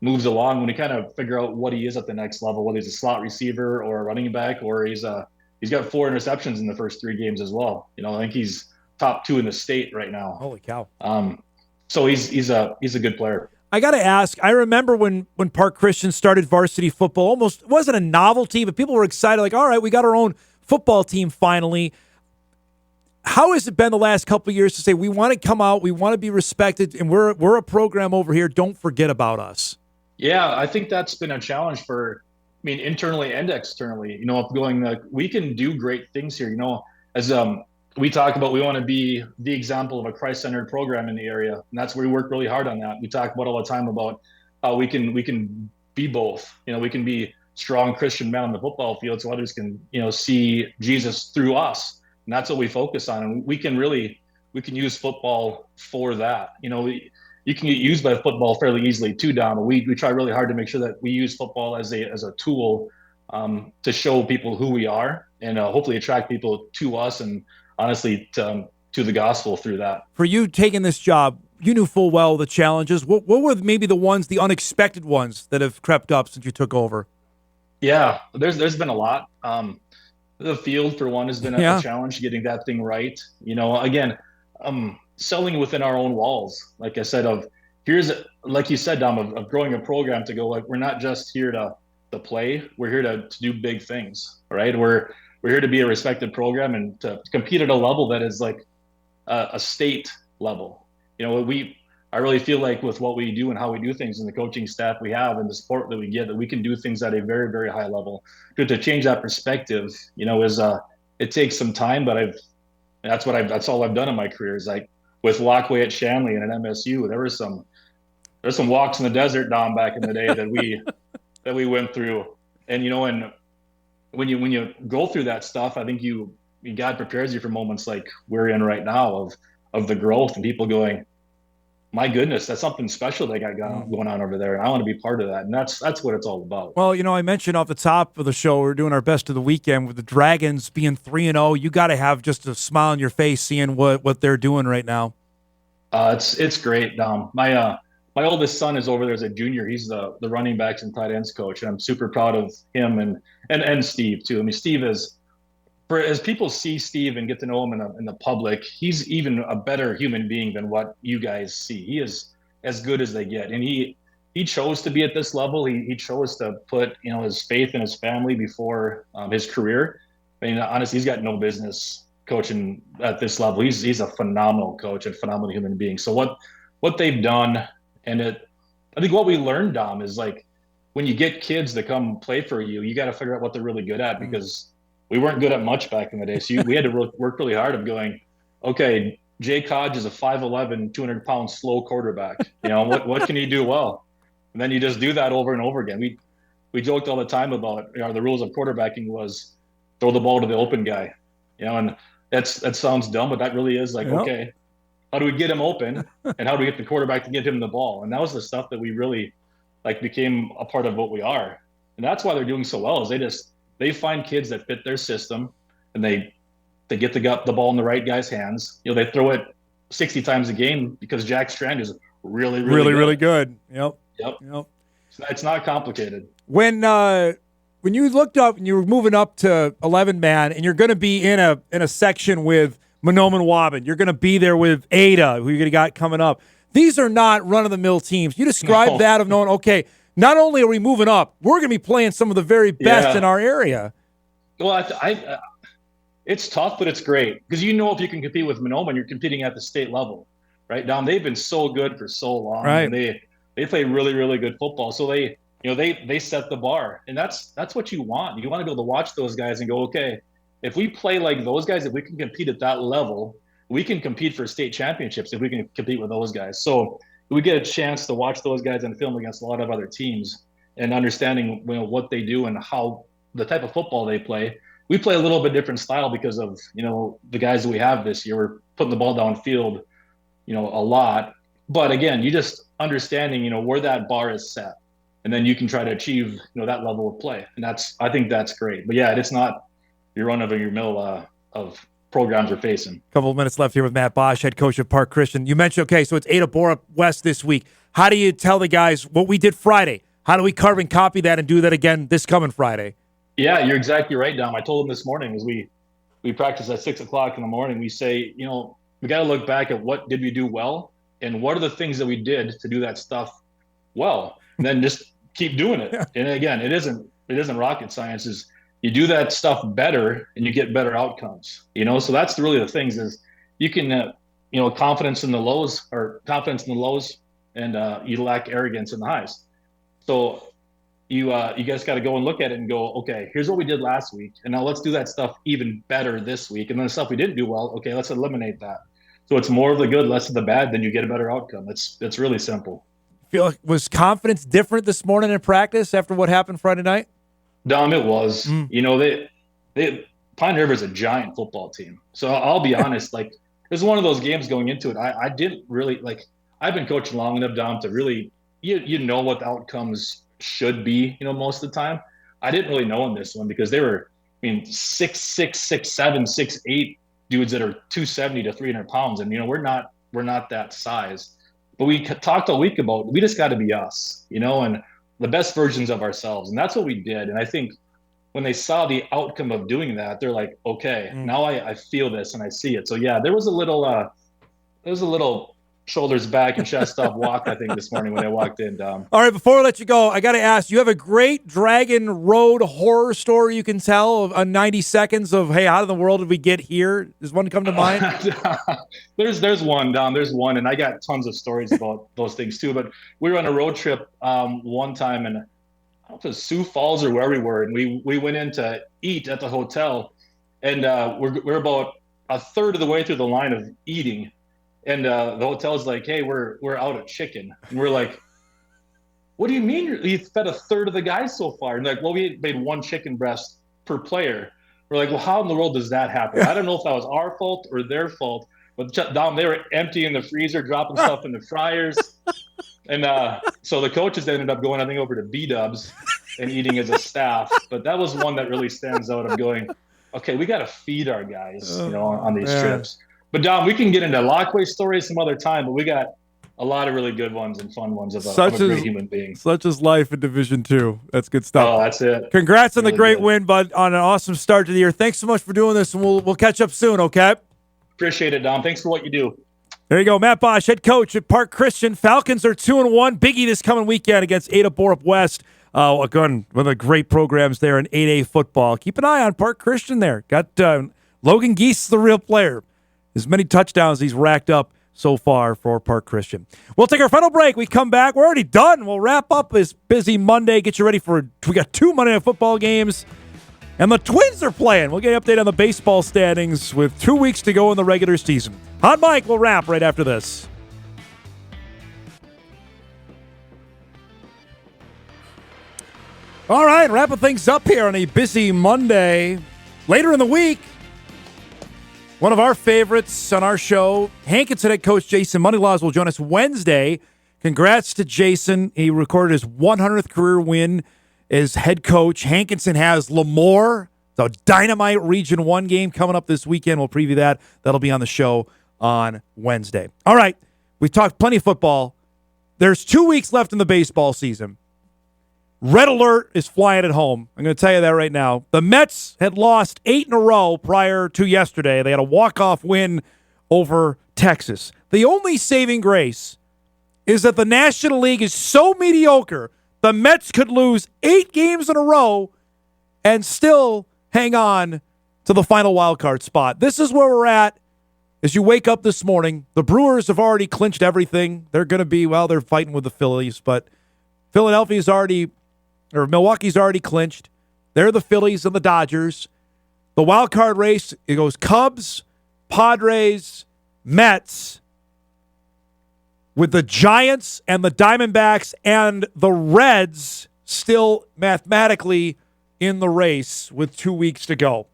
Speaker 14: moves along, when we kind of figure out what he is at the next level, whether he's a slot receiver or a running back, or he's got 4 interceptions in the first 3 games as well. I think he's top 2 in the state right now.
Speaker 1: Holy cow.
Speaker 14: So he's a good player.
Speaker 1: I got to ask, I remember when Park Christian started varsity football, almost it wasn't a novelty, but people were excited, like, all right, we got our own football team finally. How has it been the last couple of years to say, we want to come out, we want to be respected, and we're a program over here, don't forget about us?
Speaker 14: Yeah, I think that's been a challenge internally and externally. We can do great things here. As we talk about, we want to be the example of a Christ-centered program in the area, and that's where we work really hard on that. We talk about all the time about how we can be both. We can be strong Christian men on the football field, so others can see Jesus through us, and that's what we focus on. And we can use football for that. You can get used by football fairly easily too, Dom. But we try really hard to make sure that we use football as a tool to show people who we are, and hopefully attract people to us, and honestly to the gospel through that.
Speaker 1: For you taking this job, you knew full well the challenges. What were maybe the unexpected ones that have crept up since you took over?
Speaker 14: Yeah, there's been a lot. The field, for one, has been a challenge, getting that thing right. Again, selling within our own walls, like I said, like you said, Dom, of growing a program to go, like, we're not just here to play, we're here to do big things, right? We're here to be a respected program and to compete at a level that is like a state level. I really feel like with what we do and how we do things and the coaching staff we have and the support that we get, that we can do things at a very, very high level. To change that perspective, it takes some time, but that's all I've done in my career is like with Lockway at Shanley and at MSU, there's some walks in the desert, Dom, back in the day that we went through. And, and when you go through that stuff, I think God prepares you for moments like we're in right now of the growth and people going, my goodness, that's something special they got going on over there. I want to be part of that. And that's what it's all about.
Speaker 1: Well, I mentioned off the top of the show, we're doing our best of the weekend with the Dragons being 3-0. You got to have just a smile on your face seeing what they're doing right now.
Speaker 14: It's great. My oldest son is over there as a junior. He's the running backs and tight ends coach. And I'm super proud of him and Steve too. I mean, Steve is, as people see Steve and get to know him in the public, he's even a better human being than what you guys see. He is as good as they get. And he chose to be at this level. He chose to put, his faith in his family before his career. I mean, honestly, he's got no business coaching at this level. He's a phenomenal coach and phenomenal human being. So what they've done, and I think what we learned, Dom, is like when you get kids to come play for you, you got to figure out what they're really good at, because we weren't good at much back in the day. So we had to work really hard of going, okay, Jay Kodge is a 5'11", 200-pound slow quarterback. What can he do well? And then you just do that over and over again. We joked all the time about the rules of quarterbacking was throw the ball to the open guy. And that sounds dumb, but that really is like, okay, how do we get him open, and how do we get the quarterback to get him the ball? And that was the stuff that we really became a part of what we are. And that's why they're doing so well, is they find kids that fit their system, and they get the ball in the right guy's hands. They throw it 60 times a game because Jack Strand is really
Speaker 1: good. Yep.
Speaker 14: So it's not complicated.
Speaker 1: When you looked up and you were moving up to 11-man, and you're going to be in a section with Monoman Waubun, you're going to be there with Ada, who you're going to got coming up. These are not run-of-the-mill teams. You describe that of knowing, okay, not only are we moving up, we're going to be playing some of the very best in our area.
Speaker 14: Well, it's tough, but it's great, because if you can compete with Monoman, you're competing at the state level, right? Dom, they've been so good for so long.
Speaker 1: Right.
Speaker 14: And they play really, really good football. So they set the bar, and that's what you want. You want to be able to watch those guys and go, okay, if we play like those guys, if we can compete at that level, we can compete for state championships if we can compete with those guys. So we get a chance to watch those guys on film against a lot of other teams and understanding what they do and how the type of football they play. We play a little bit different style because of the guys that we have this year. We're putting the ball downfield, a lot. But again, you just understanding where that bar is set, and then you can try to achieve that level of play. And I think that's great. But yeah, it's not your run-of-your-mill of programs we're facing.
Speaker 1: A couple of minutes left here with Matt Baasch, head coach of Park Christian. You mentioned, okay, so it's Ada Bora West this week. How do you tell the guys what we did Friday? How do we carbon copy that and do that again this coming Friday?
Speaker 14: Yeah, you're exactly right, Dom. I told him this morning as we practice at 6 o'clock in the morning, we say, we got to look back at what did we do well and what are the things that we did to do that stuff well, and then just keep doing it. And again, it isn't rocket science. Is you do that stuff better and you get better outcomes, so that's really the things is you can, confidence in the lows and you lack arrogance in the highs. So you guys got to go and look at it and go, okay, here's what we did last week. And now let's do that stuff even better this week. And then the stuff we didn't do well, okay, let's eliminate that. So it's more of the good, less of the bad, then you get a better outcome. It's really simple.
Speaker 1: Feel like was confidence different this morning in practice after what happened Friday night?
Speaker 14: Dom, it was. They Pine River is a giant football team. So I'll be honest, it was one of those games going into it. I didn't really I've been coaching long enough, Dom, to really what the outcomes should be, most of the time. I didn't really know in this one because they were, 6'6", 6'7", 6'8" dudes that are 270 to 300 pounds, and we're not that size. But we talked all week about we just got to be us, and the best versions of ourselves, and that's what we did. And I think when they saw the outcome of doing that, they're like, okay, now I feel this and I see it. So yeah, there was a little shoulders back and chest up walk, I think, this morning when I walked in, Dom.
Speaker 1: All right, before I let you go, I got to ask, you have a great Dragon Road horror story you can tell of 90 seconds of, hey, how in the world did we get here? Does one come to mind?
Speaker 14: There's one, Dom. There's one, and I got tons of stories about those things too. But we were on a road trip one time, and I don't know if it was Sioux Falls or where we were, and we went in to eat at the hotel, and we're about a third of the way through the line of eating. And the hotel's like, hey, we're out of chicken. And we're like, what do you mean you fed a third of the guys so far? And like, well, we made one chicken breast per player. We're like, well, how in the world does that happen? I don't know if that was our fault or their fault, But Dom, they were emptying the freezer, dropping stuff in the fryers. And so the coaches ended up going, I think, over to B-Dubs and eating as a staff. But that was one that really stands out of going, okay, we got to feed our guys, on these trips. But Dom, we can get into Lockway stories some other time, but we got a lot of really good ones and fun ones of a great human being.
Speaker 1: Such is life in Division II. That's good stuff.
Speaker 14: Oh, that's it.
Speaker 1: Congrats on
Speaker 14: really
Speaker 1: the great
Speaker 14: good.
Speaker 1: win, bud, on an awesome start to the year. Thanks so much for doing this, and we'll catch up soon, okay?
Speaker 14: Appreciate it, Dom. Thanks for what you do.
Speaker 1: There you go. Matt Baasch, head coach at Park Christian. Falcons are 2-1. Biggie this coming weekend against Ada Borup West. Again, one of the great programs there in 8A football. Keep an eye on Park Christian there. Got Logan Geese, the real player. As many touchdowns he's racked up so far for Park Christian. We'll take our final break. We come back. We're already done. We'll wrap up this busy Monday. Get you ready we got 2 Monday Night Football games. And the Twins are playing. We'll get an update on the baseball standings with 2 weeks to go in the regular season. Hot Mike will wrap right after this. All right, wrapping things up here on a busy Monday. Later in the week, one of our favorites on our show, Hankinson head coach Jason Moneylaws, will join us Wednesday. Congrats to Jason. He recorded his 100th career win as head coach. Hankinson has Lemoore, the Dynamite Region 1 game coming up this weekend. We'll preview that. That'll be on the show on Wednesday. All right, we've talked plenty of football. There's 2 weeks left in the baseball season. Red alert is flying at home. I'm going to tell you that right now. The Mets had lost 8 in a row prior to yesterday. They had a walk-off win over Texas. The only saving grace is that the National League is so mediocre, the Mets could lose 8 games in a row and still hang on to the final wild card spot. This is where we're at as you wake up this morning. The Brewers have already clinched everything. They're going to be, they're fighting with the Phillies, but Milwaukee's already clinched. They're the Phillies and the Dodgers. The wild card race, it goes Cubs, Padres, Mets, with the Giants and the Diamondbacks and the Reds still mathematically in the race with 2 weeks to go.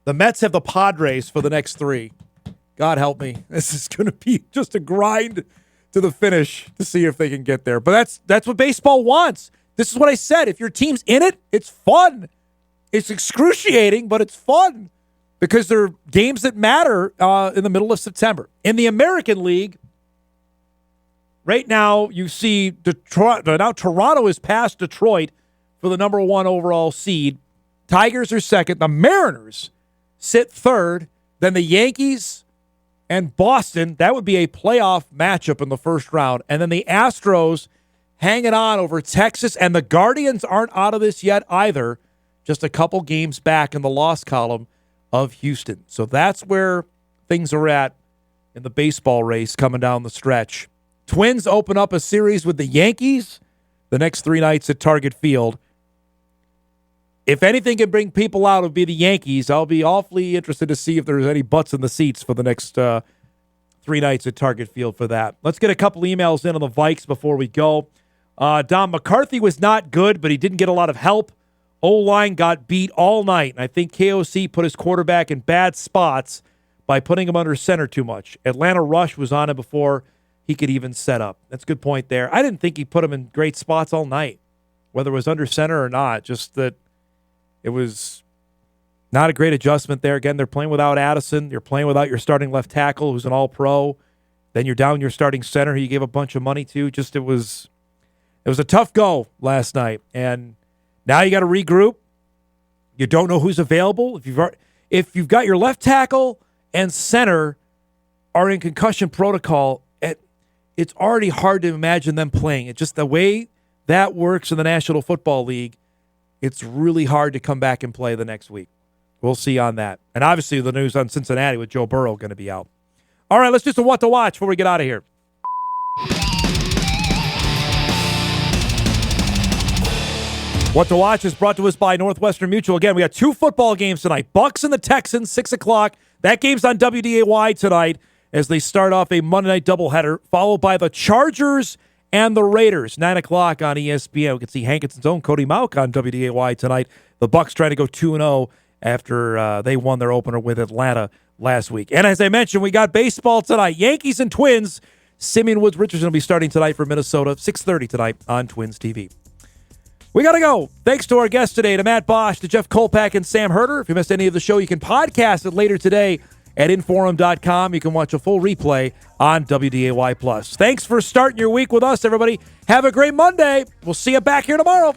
Speaker 1: The Mets have the Padres for the next 3. God help me. This is going to be just a grind to the finish to see if they can get there. But that's what baseball wants. This is what I said. If your team's in it, it's fun. It's excruciating, but it's fun because they're games that matter in the middle of September. In the American League, right now you see Toronto is past Detroit for the number 1 overall seed. Tigers are second. The Mariners sit third. Then the Yankees and Boston. That would be a playoff matchup in the first round. And then the Astros hanging on over Texas, and the Guardians aren't out of this yet either. Just a couple games back in the loss column of Houston. So that's where things are at in the baseball race coming down the stretch. Twins open up a series with the Yankees the next 3 nights at Target Field. If anything can bring people out, it would be the Yankees. I'll be awfully interested to see if there's any butts in the seats for the next 3 nights at Target Field for that. Let's get a couple emails in on the Vikes before we go. Don McCarthy was not good, but he didn't get a lot of help. O-line got beat all night, and I think KOC put his quarterback in bad spots by putting him under center too much. Atlanta Rush was on him before he could even set up. That's a good point there. I didn't think he put him in great spots all night, whether it was under center or not, just that it was not a great adjustment there. Again, they're playing without Addison. You're playing without your starting left tackle, who's an all-pro. Then you're down your starting center, who you gave a bunch of money to. It was a tough go last night, and now you got to regroup. You don't know who's available. If you've got your left tackle and center are in concussion protocol, it's already hard to imagine them playing. It's just the way that works in the National Football League. It's really hard to come back and play the next week. We'll see on that. And obviously the news on Cincinnati with Joe Burrow going to be out. All right, let's do some what to watch before we get out of here. What to watch is brought to us by Northwestern Mutual. Again, we got 2 football games tonight. Bucks and the Texans, 6 o'clock. That game's on WDAY tonight as they start off a Monday night doubleheader, followed by the Chargers and the Raiders, 9 o'clock on ESPN. We can see Hankinson's own Cody Mauck on WDAY tonight. The Bucks trying to go 2-0 after they won their opener with Atlanta last week. And as I mentioned, we got baseball tonight. Yankees and Twins. Simeon Woods Richardson will be starting tonight for Minnesota, 6:30 tonight on Twins TV. We got to go. Thanks to our guests today, to Matt Baasch, to Jeff Kolpack, and Sam Herder. If you missed any of the show, you can podcast it later today at Inforum.com. You can watch a full replay on WDAY+. Thanks for starting your week with us, everybody. Have a great Monday. We'll see you back here tomorrow.